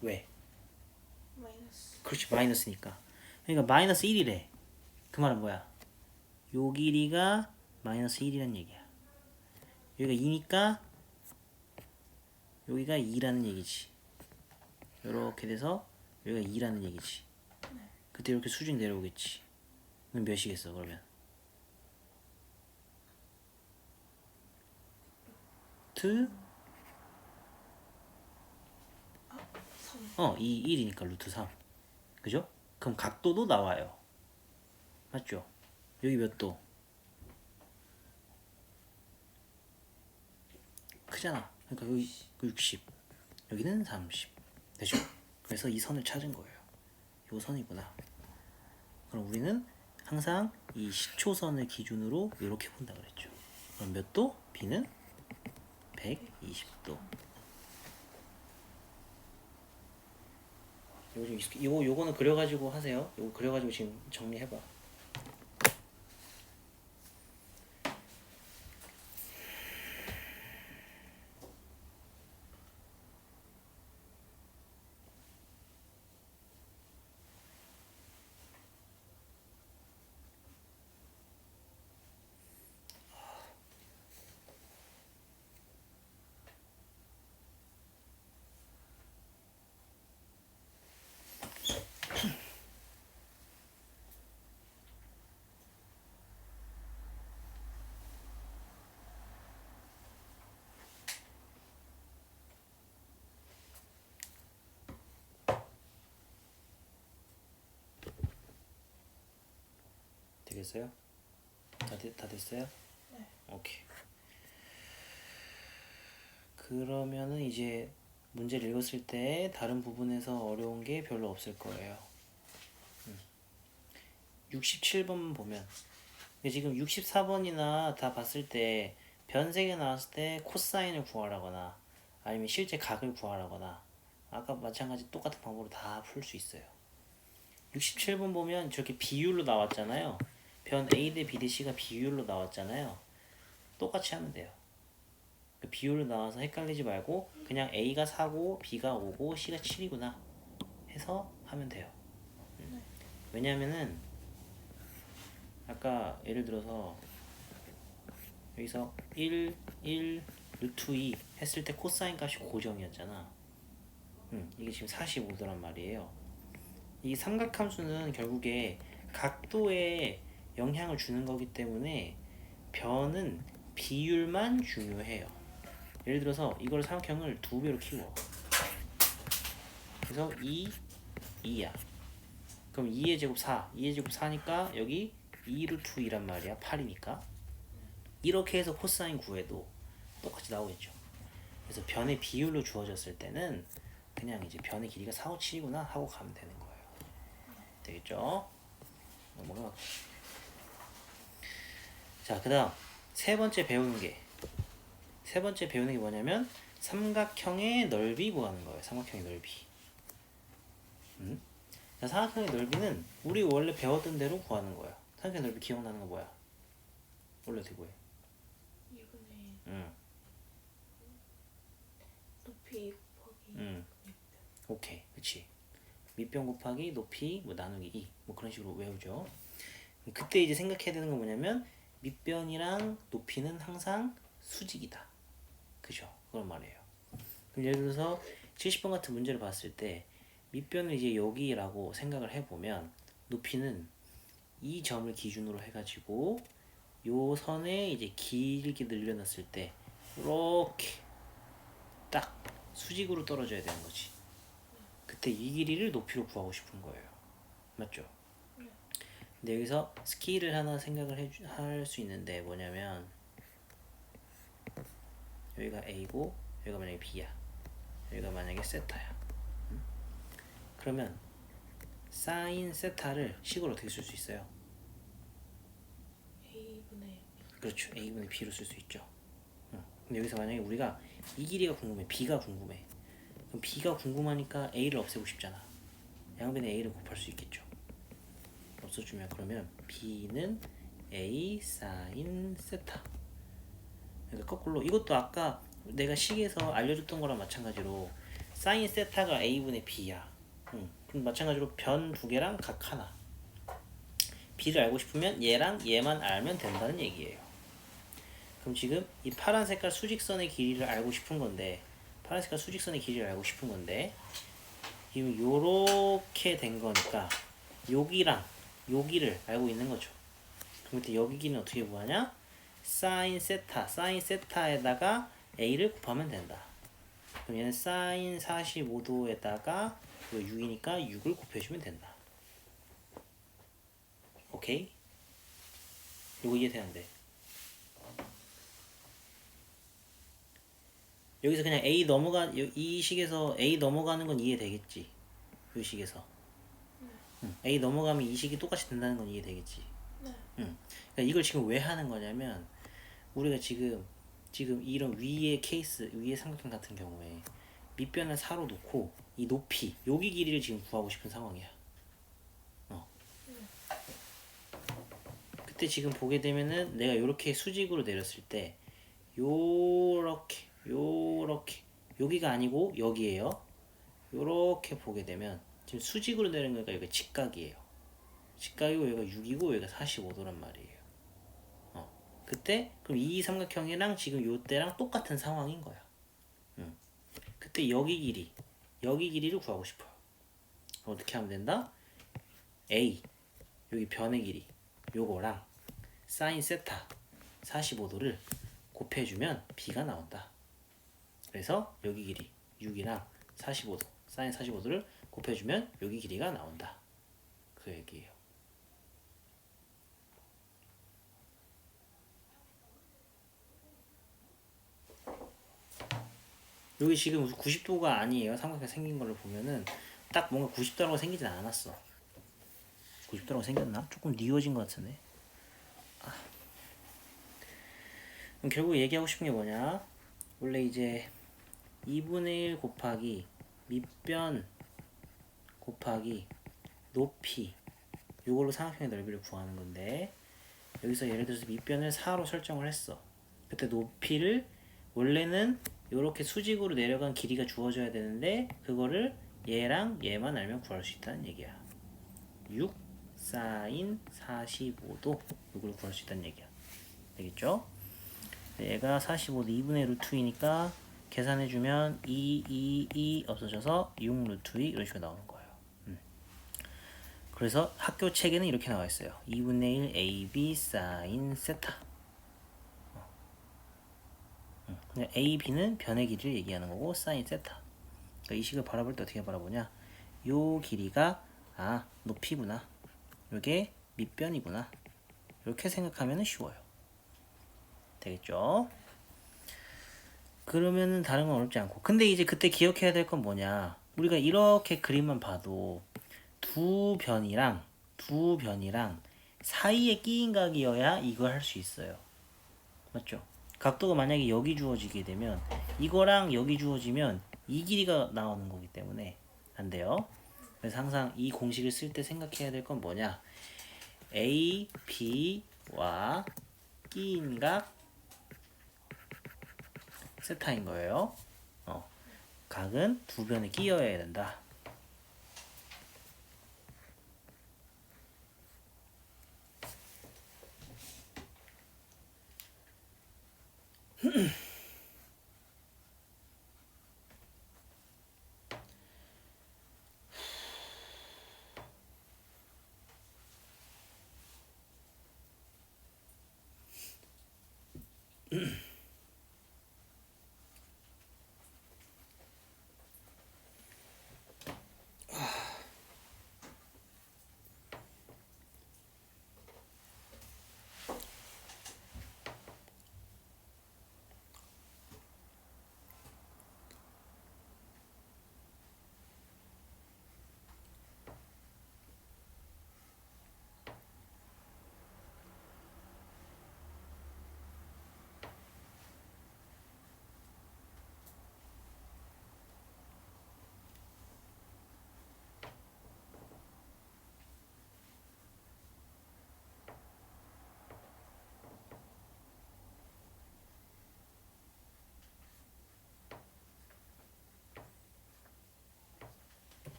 왜? 마이너스. 그렇지 마이너스니까. 그러니까 마이너스 1이래. 그 말은 뭐야? 요 길이가 마이너스 1이란 얘기야. 여기가 2니까 여기가 2라는 얘기지. 요렇게 돼서 여기가 2라는 얘기지. 그때 이렇게 수직 내려오겠지. 그럼 몇이겠어 그러면? 루트 1이니까 루트 3. 그죠? 그럼 각도도 나와요. 맞죠? 여기 몇 도? 크잖아. 그러니까 여기 60. 여기는 30. 되죠? 그래서 이 선을 찾은 거예요. 요 선이구나. 그럼 우리는 항상 이 10초선을 기준으로 이렇게 본다 그랬죠. 그럼 몇 도? B는 120도. 요거는 그려가지고 하세요. 요거 그려가지고 지금 정리해봐. 되겠어요? 다 됐어요? 네. 오케이. 그러면은 이제 문제를 읽었을 때 다른 부분에서 어려운 게 별로 없을 거예요. 67번 보면 지금 64번이나 다 봤을 때 변색이 나왔을 때 코사인을 구하라거나 아니면 실제 각을 구하라거나 아까 마찬가지 똑같은 방법으로 다 풀 수 있어요. 67번 보면 저렇게 비율로 나왔잖아요. 변 A 대 B 대 C가 비율로 나왔잖아요. 똑같이 하면 돼요. 그 비율로 나와서 헷갈리지 말고 그냥 A가 4고 B가 5고 C가 7이구나 해서 하면 돼요. 왜냐면은 아까 예를 들어서 여기서 1 루트 2 했을 때 코사인 값이 고정이었잖아. 이게 지금 45도란 말이에요. 이 삼각함수는 결국에 각도에 영향을 주는 거기 때문에 변은 비율만 중요해요. 예를 들어서 이걸 삼각형을 2배로 키워. 그래서 2야. 그럼 2의 제곱 4, 2의 제곱 4니까 여기 2 루트 2란 말이야. 8이니까. 이렇게 해서 코사인 구해도 똑같이 나오겠죠. 그래서 변의 비율로 주어졌을 때는 그냥 이제 변의 길이가 4, 5, 7이구나 하고 가면 되는 거예요. 되겠죠? 넘어가. 자, 그 다음 세 번째 배우는 게 뭐냐면 삼각형의 넓이 구하는 거예요. 삼각형의 넓이. 자, 삼각형의 넓이는 우리 원래 배웠던 대로 구하는 거야. 삼각형의 넓이 기억나는 거 뭐야? 원래 어떻게 구해? 2분의 높이 곱하기 밑변. 오케이, 그치. 밑변 곱하기 높이 뭐 나누기 2 뭐 그런 식으로 외우죠. 그때 이제 생각해야 되는 건 뭐냐면 밑변이랑 높이는 항상 수직이다. 그죠? 그런 말이에요. 그럼 예를 들어서 70번 같은 문제를 봤을 때 밑변을 이제 여기라고 생각을 해보면 높이는 이 점을 기준으로 해가지고 요 선에 이제 길게 늘려놨을 때 이렇게 딱 수직으로 떨어져야 되는 거지. 그때 이 길이를 높이로 구하고 싶은 거예요. 맞죠? 근데 여기서 스킬을 하나 생각을 할 수 있는데 뭐냐면 여기가 A고 여기가 만약에 B야. 여기가 만약에 세타야. 그러면 사인 세타를 식으로 어떻게 쓸 수 있어요? A분의 그렇죠. A분의 B로 쓸 수 있죠. 근데 여기서 만약에 우리가 이 길이가 궁금해. B가 궁금해. 그럼 B가 궁금하니까 A를 없애고 싶잖아. 양변에 A를 곱할 수 있겠죠. 없어주면 그러면 B는 A 사인 세타. 그러니까 거꾸로 이것도 아까 내가 식에서 알려줬던 거랑 마찬가지로 사인 세타가 A분의 B야. 그럼 마찬가지로 변 두 개랑 각 하나. B를 알고 싶으면 얘랑 얘만 알면 된다는 얘기예요. 그럼 지금 이 파란 색깔 수직선의 길이를 알고 싶은 건데 지금 요렇게 된 거니까 여기랑 여기를 알고 있는 거죠. 그럼 그때 여기 길이는 어떻게 구하냐? 사인 세타에다가 A를 곱하면 된다. 그럼 얘는 사인 45도에다가 6이니까 6을 곱해주면 된다. 오케이? 이거 이해되는데 여기서 그냥 이 식에서 A 넘어가는 건 이해되겠지. 이 식에서 A 넘어가면 이 식이 똑같이 된다는 건 이해되겠지. 네. 그러니까 이걸 지금 왜 하는 거냐면 우리가 지금 이런 위의 삼각형 같은 경우에 밑변을 4로 놓고 이 높이 여기 길이를 지금 구하고 싶은 상황이야. 그때 지금 보게 되면은 내가 이렇게 수직으로 내렸을 때 요렇게 여기가 아니고 여기에요. 요렇게 보게 되면 지금 수직으로 내린 거니까 여기가 직각이에요. 직각이고 여기가 6이고 여기가 45도란 말이에요. 그때 그럼 이 삼각형이랑 지금 요때랑 똑같은 상황인 거야. 그때 여기 길이를 구하고 싶어요. 어떻게 하면 된다? A 여기 변의 길이 요거랑 사인 세타 45도를 곱해주면 B가 나온다. 그래서 여기 길이 6이랑 45도 사인 45도를 곱해주면 여기 길이가 나온다. 그 얘기예요. 여기 지금 90도가 아니에요. 삼각형 생긴 걸로 보면은 딱 뭔가 90도라고 생기진 않았어. 90도라고 생겼나? 조금 뉘어진 것 같은데. 그럼 결국 얘기하고 싶은 게 뭐냐? 원래 이제 2분의 1 곱하기 밑변 곱하기 높이 이걸로 삼각형의 넓이를 구하는 건데 여기서 예를 들어서 밑변을 4로 설정을 했어. 그때 높이를 원래는 이렇게 수직으로 내려간 길이가 주어져야 되는데 그거를 얘랑 얘만 알면 구할 수 있다는 얘기야. 6 사인 45도 이걸 구할 수 있다는 얘기야. 되겠죠? 얘가 45도 2분의 루트 2니까 계산해주면 2 없어져서 6 루트 2 이런 식으로 나오는 거예요. 그래서 학교 책에는 이렇게 나와 있어요. 2분의 1 AB 사인 세타. 그냥 A, B는 변의 길이를 얘기하는 거고 사인 세타. 그러니까 이 식을 바라볼 때 어떻게 바라보냐? 요 길이가 아, 높이구나. 이게 밑변이구나. 이렇게 생각하면 쉬워요. 되겠죠? 그러면은 다른 건 어렵지 않고. 근데 이제 그때 기억해야 될 건 뭐냐? 우리가 이렇게 그림만 봐도 두 변이랑 사이에 끼인 각이어야 이걸 할 수 있어요. 맞죠? 각도가 만약에 여기 주어지게 되면 이거랑 여기 주어지면 이 길이가 나오는 거기 때문에 안 돼요. 그래서 항상 이 공식을 쓸 때 생각해야 될 건 뭐냐? A, B와 끼인 각 세타인 거예요. 각은 두 변에 끼어야 된다.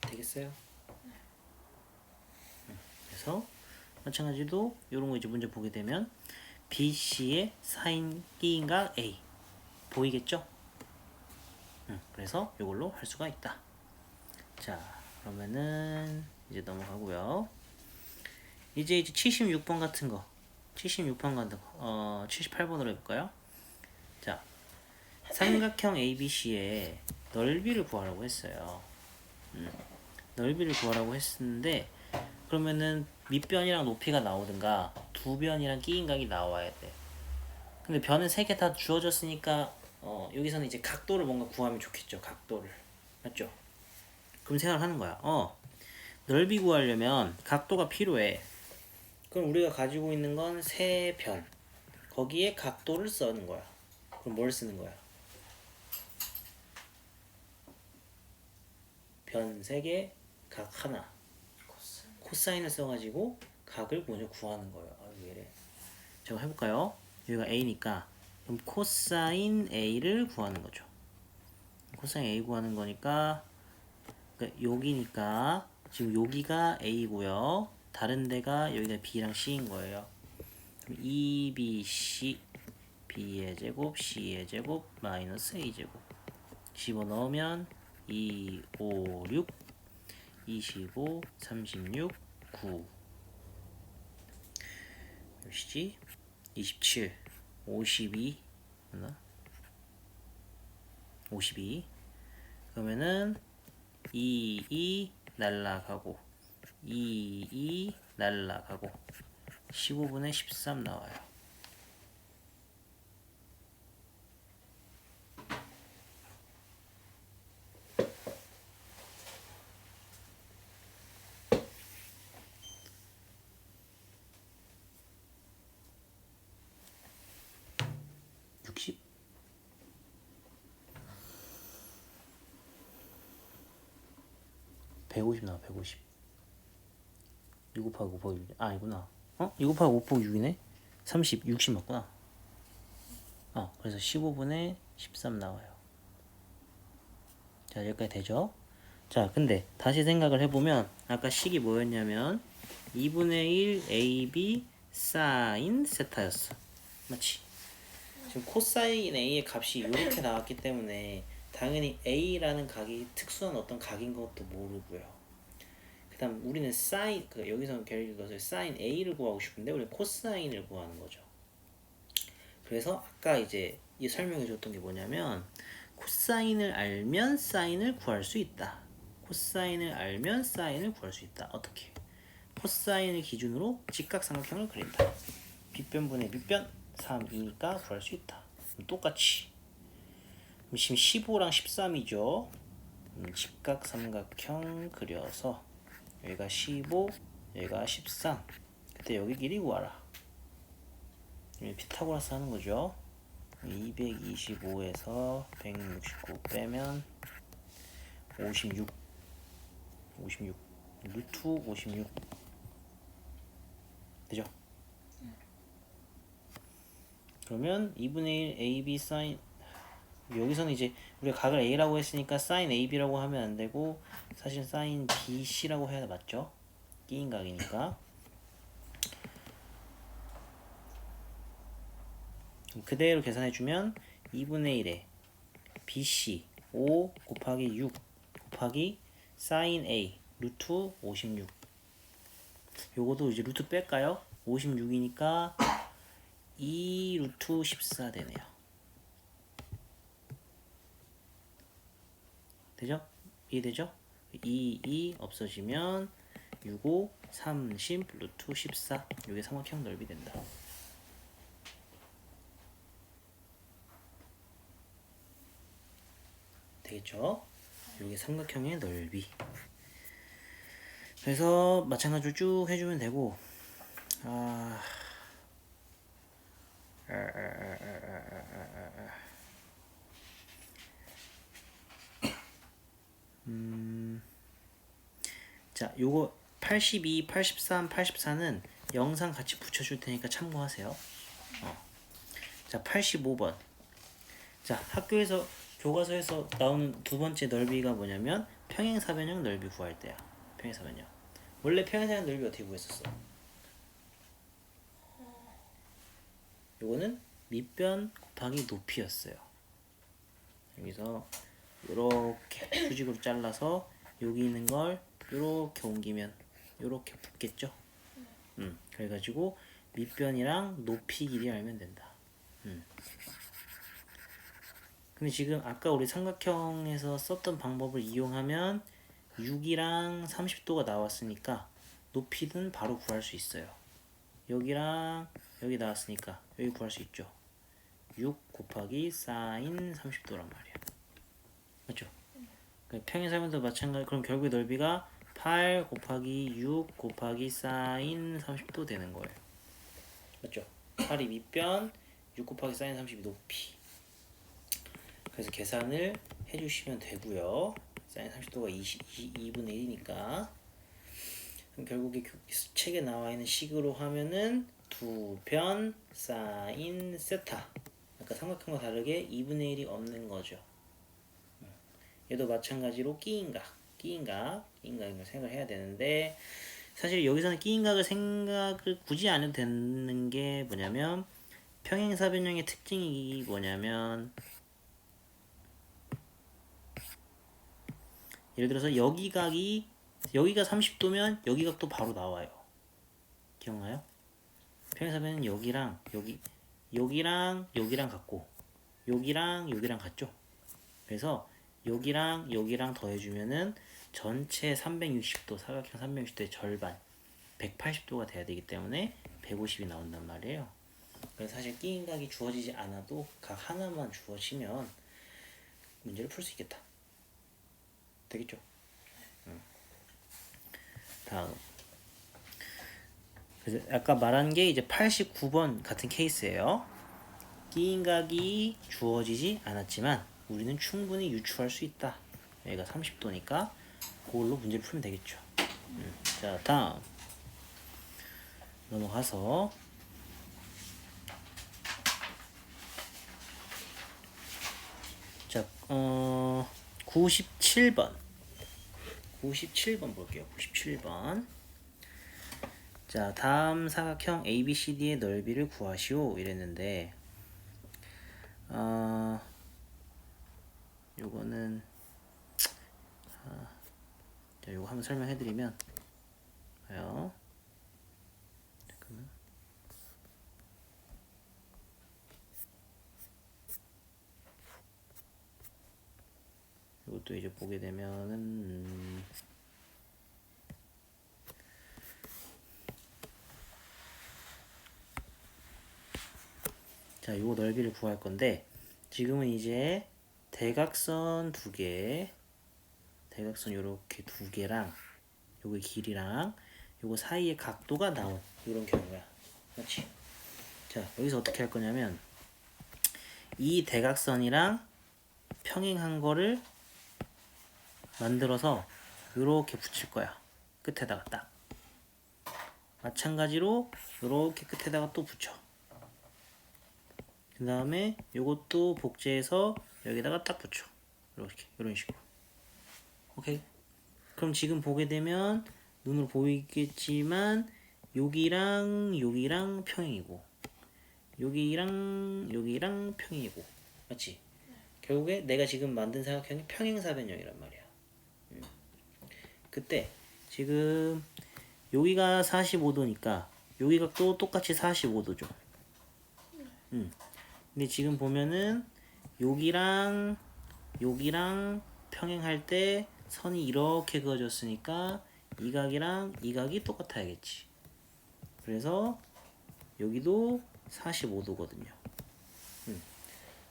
되겠어요? 그래서 마찬가지로 이런 거 이제 문제 보게 되면 BC의 사인 끼인 각 A 보이겠죠? 그래서 이걸로 할 수가 있다. 자, 그러면은 이제 넘어가고요. 이제 76번 같은 거, 76번 같은 거, 78번으로 해볼까요? 자, 삼각형 ABC의 넓이를 구하라고 했어요. 넓이를 구하라고 했는데 그러면은 밑변이랑 높이가 나오든가 두 변이랑 끼인 각이 나와야 돼. 근데 변은 세 개 다 주어졌으니까 여기서는 이제 각도를 뭔가 구하면 좋겠죠. 각도를. 맞죠? 그럼 생각을 하는 거야. 넓이 구하려면 각도가 필요해. 그럼 우리가 가지고 있는 건 세 변. 거기에 각도를 쓰는 거야. 그럼 뭘 쓰는 거야? 변 3개, 각 하나. 코사인을 써가지고 각을 먼저 구하는 거예요. 왜 이래? 제가 해볼까요? 여기가 A니까 그럼 코사인 A를 구하는 거죠. 코사인 A 구하는 거니까 그러니까 여기니까 지금 여기가 A고요. 다른 데가 여기가 B랑 C인 거예요. 그럼 2BC B의 제곱 C의 제곱 마이너스 A 제곱 집어넣으면 2, 5, 6 25, 36, 9 몇이지? 27, 52 맞나? 52 그러면은 2 날라가고 2 날라가고 15분의 13 나와요. (150) 나와. 150 2 곱하기 5 곱하기 6 아니구나. 2 곱하기 5 곱하기 6이네. 30, 60 맞구나. 그래서 15분의 13 나와요. 자, 여기까지 되죠? 자, 근데 다시 생각을 해보면 아까 식이 뭐였냐면 2분의 1 AB 사인 세타였어. 맞지? 지금 코사인 A의 값이 이렇게 나왔기 때문에 당연히 A라는 각이 특수한 어떤 각인 것도 모르고요. 그다음 우리는 사인 여기서 예를 들어서 사인 A를 구하고 싶은데 우리는 코사인을 구하는 거죠. 그래서 아까 이제 이 설명해 줬던 게 뭐냐면 코사인을 알면 사인을 구할 수 있다. 코사인을 알면 사인을 구할 수 있다. 어떻게? 코사인을 기준으로 직각삼각형을 그린다. 빗변분의 밑변 3, 2니까 구할 수 있다. 똑같이 지금 15랑 13이죠. 직각삼각형 그려서 여기가 15, 여기가 13. 그때 여기 길이 구하라. 피타고라스 하는 거죠. 225에서 169 빼면 56 루트 56 되죠? 그러면 2분의 1 AB 사인 여기서는 이제 우리가 각을 A라고 했으니까 사인 AB라고 하면 안 되고 사실 사인 BC라고 해야 맞죠? 끼인 각이니까 그대로 계산해주면 2분의 1에 BC 5 곱하기 6 곱하기 사인 A 루트 56 요거도 이제 루트 뺄까요? 56이니까 2 루트 14 되네요. 되죠? 이해되죠? 2 없어지면 6, 5, 30 루트 14 요게 삼각형 넓이 된다. 되겠죠? 요게 삼각형의 넓이. 그래서 마찬가지로 쭉 해주면 되고 자, 요거 82, 83, 84는 영상 같이 붙여줄 테니까 참고하세요. 자, 85번. 자, 학교에서 교과서에서 나오는 두 번째 넓이가 뭐냐면 평행사변형 넓이 구할 때야. 평행사변형. 원래 평행사변 넓이 어떻게 구했었어? 요거는 밑변 곱하기 높이였어요. 여기서 이렇게 수직으로 잘라서 여기 있는 걸 이렇게 옮기면 이렇게 붙겠죠. 그래가지고 밑변이랑 높이 길이 알면 된다. 근데 지금 아까 우리 삼각형에서 썼던 방법을 이용하면 6이랑 30도가 나왔으니까 높이는 바로 구할 수 있어요. 여기랑 여기 나왔으니까 여기 구할 수 있죠. 6 곱하기 사인 30도란 말이야. 맞죠? 평행사변도 마찬가지. 그럼 결국 넓이가 8 곱하기 6 곱하기 사인 30도 되는 거예요. 맞죠? 8이 밑변, 6 곱하기 사인 30이 높이. 그래서 계산을 해주시면 되고요. 사인 30도가 2분의 1이니까 결국에 책에 나와 있는 식으로 하면은 두 변 사인 세타. 아까 삼각형과 다르게 2분의 1이 없는 거죠. 얘도 마찬가지로 끼인각을 생각을 해야 되는데 사실 여기서는 끼인각을 생각을 굳이 안 해도 되는 게 뭐냐면 평행사변형의 특징이 뭐냐면 예를 들어서 여기가 30도면 여기 각도 바로 나와요. 기억나요? 평행사변은 여기랑 여기랑 같고 여기랑 같죠? 그래서 여기랑 더해주면은 전체 360도 사각형 360도의 절반 180도가 돼야 되기 때문에 150이 나온단 말이에요. 그래서 사실 끼인각이 주어지지 않아도 각 하나만 주어지면 문제를 풀 수 있겠다. 되겠죠? 다음. 그래서 아까 말한 게 이제 89번 같은 케이스예요. 끼인각이 주어지지 않았지만 우리는 충분히 유추할 수 있다. 여기가 30도니까 그걸로 문제를 풀면 되겠죠. 자, 다음 넘어가서 자, 97번 볼게요. 97번. 자, 다음 사각형 ABCD의 넓이를 구하시오 이랬는데 요거는 자, 요거 한번 설명해드리면 봐요. 잠깐만. 이것도 이제 보게 되면은 자, 요 넓이를 구할 건데 지금은 이제 대각선 두 개, 대각선 요렇게 두 개랑 요거 길이랑 요거 사이의 각도가 나온 이런 경우야. 그렇지? 자, 여기서 어떻게 할 거냐면 이 대각선이랑 평행한 거를 만들어서 요렇게 붙일 거야. 끝에다가 딱. 마찬가지로 요렇게 끝에다가 또 붙여. 그 다음에 요것도 복제해서 여기다가 딱 붙여. 이렇게 이런 식으로. 오케이. 그럼 지금 보게 되면 눈으로 보이겠지만 여기랑 여기랑 평행이고 여기랑 평행이고 맞지? 결국에 내가 지금 만든 사각형이 평행사변형이란 말이야. 그때 지금 여기가 45도니까 여기가 또 똑같이 45도죠. 근데 지금 보면은 여기랑 평행할 때 선이 이렇게 그어졌으니까 이 각이랑 이 각이 똑같아야겠지. 그래서 여기도 45도거든요.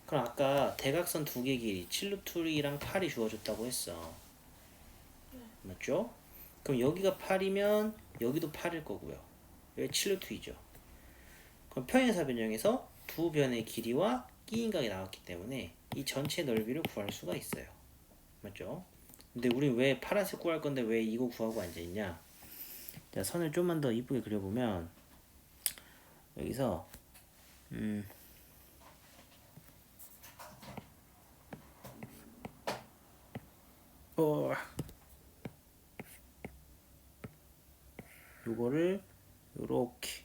그럼 아까 대각선 두 개 길이 7루트랑 8이 주어졌다고 했어. 맞죠? 그럼 여기가 8이면 여기도 8일 거고요. 여기 7루트이죠. 그럼 평행사변형에서 두 변의 길이와 끼인각이 나왔기 때문에 이 전체 넓이를 구할 수가 있어요. 맞죠? 근데 우린 왜 파란색 구할 건데 왜 이거 구하고 앉아있냐? 자, 선을 좀만 더 이쁘게 그려보면 여기서 요거를 이렇게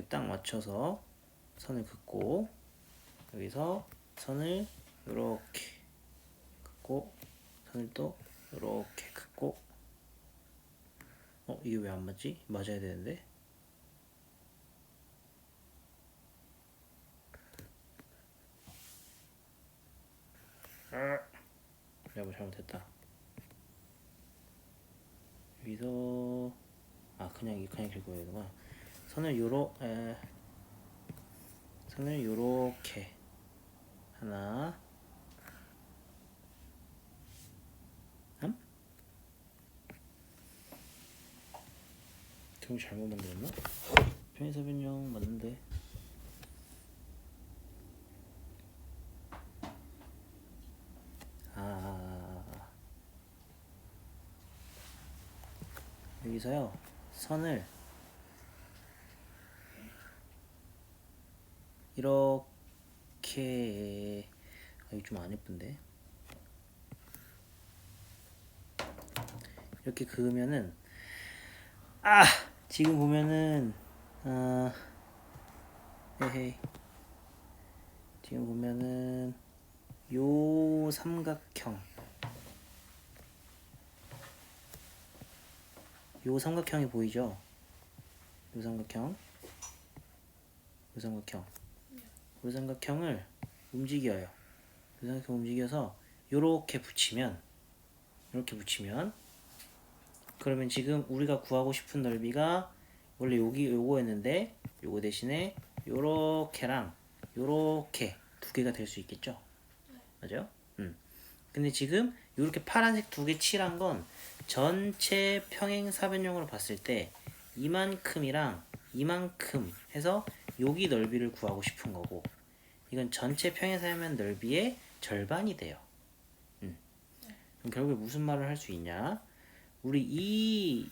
딱 맞춰서 선을 긋고 여기서 선을 이렇게 긋고 선을 또 이렇게 긋고 이게 왜 안 맞지? 맞아야 되는데 내가 잘못했다. 여기서 그냥 긁어야 되구나. 선을 요렇게 하나 지금 잘못 만들었나? 평행사변형 맞는데 여기서요 선을 이렇게 이거 좀 안 예쁜데 이렇게 그으면은 지금 보면은 헤헤 지금 보면은 요 삼각형이 보이죠? 요 삼각형을 움직여요. 요 삼각형 움직여서 요렇게 붙이면 그러면 지금 우리가 구하고 싶은 넓이가 원래 요거였는데 요거 대신에 요렇게랑 요렇게 두 개가 될 수 있겠죠? 맞아요? 근데 지금 이렇게 파란색 두 개 칠한 건 전체 평행사변형으로 봤을 때 이만큼이랑 이만큼 해서 여기 넓이를 구하고 싶은 거고 이건 전체 평행사변 넓이의 절반이 돼요. 그럼 결국에 무슨 말을 할 수 있냐? 우리 이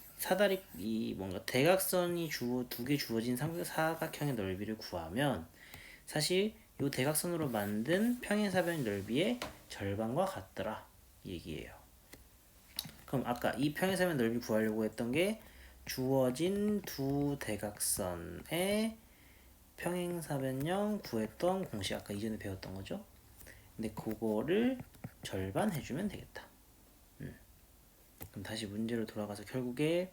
뭔가 대각선이 두 개 주어진 사각형의 넓이를 구하면 사실 이 대각선으로 만든 평행사변 넓이의 절반과 같더라 이 얘기예요. 그럼 아까 이 평행사변 넓이 구하려고 했던 게 주어진 두 대각선의 평행사변형 구했던 공식 아까 이전에 배웠던 거죠. 근데 그거를 절반 해주면 되겠다. 그럼 다시 문제로 돌아가서 결국에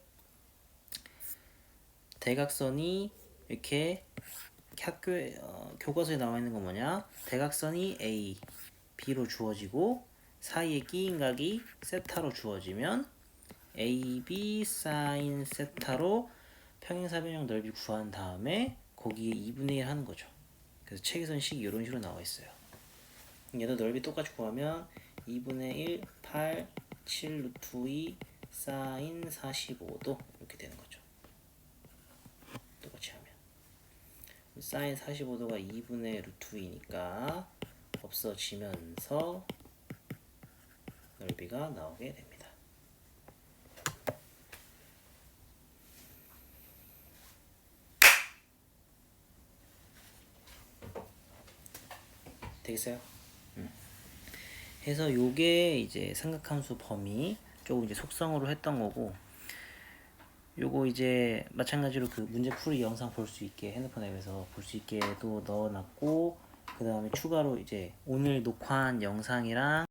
대각선이 이렇게 학교에 교과서에 나와 있는 건 뭐냐? 대각선이 A, B로 주어지고 사이에 끼인 각이 세타로 주어지면 AB 사인 세타로 평행사변형 넓이 구한 다음에 거기에 2분의 1 하는 거죠. 그래서 책에서는 식이 이런 식으로 나와 있어요. 얘도 넓이 똑같이 구하면 2분의 1, 8, 7 루트 2 사인 45도 이렇게 되는 거죠. 똑같이 하면 사인 45도가 2분의 루트 2니까 없어지면서 넓이가 나오게 됩니다. 되겠어요? 해서 요게 이제 삼각함수 범위 조금 이제 속성으로 했던 거고, 요거 이제 마찬가지로 그 문제풀이 영상 볼 수 있게 핸드폰 앱에서 볼 수 있게도 넣어놨고, 그 다음에 추가로 이제 오늘 녹화한 영상이랑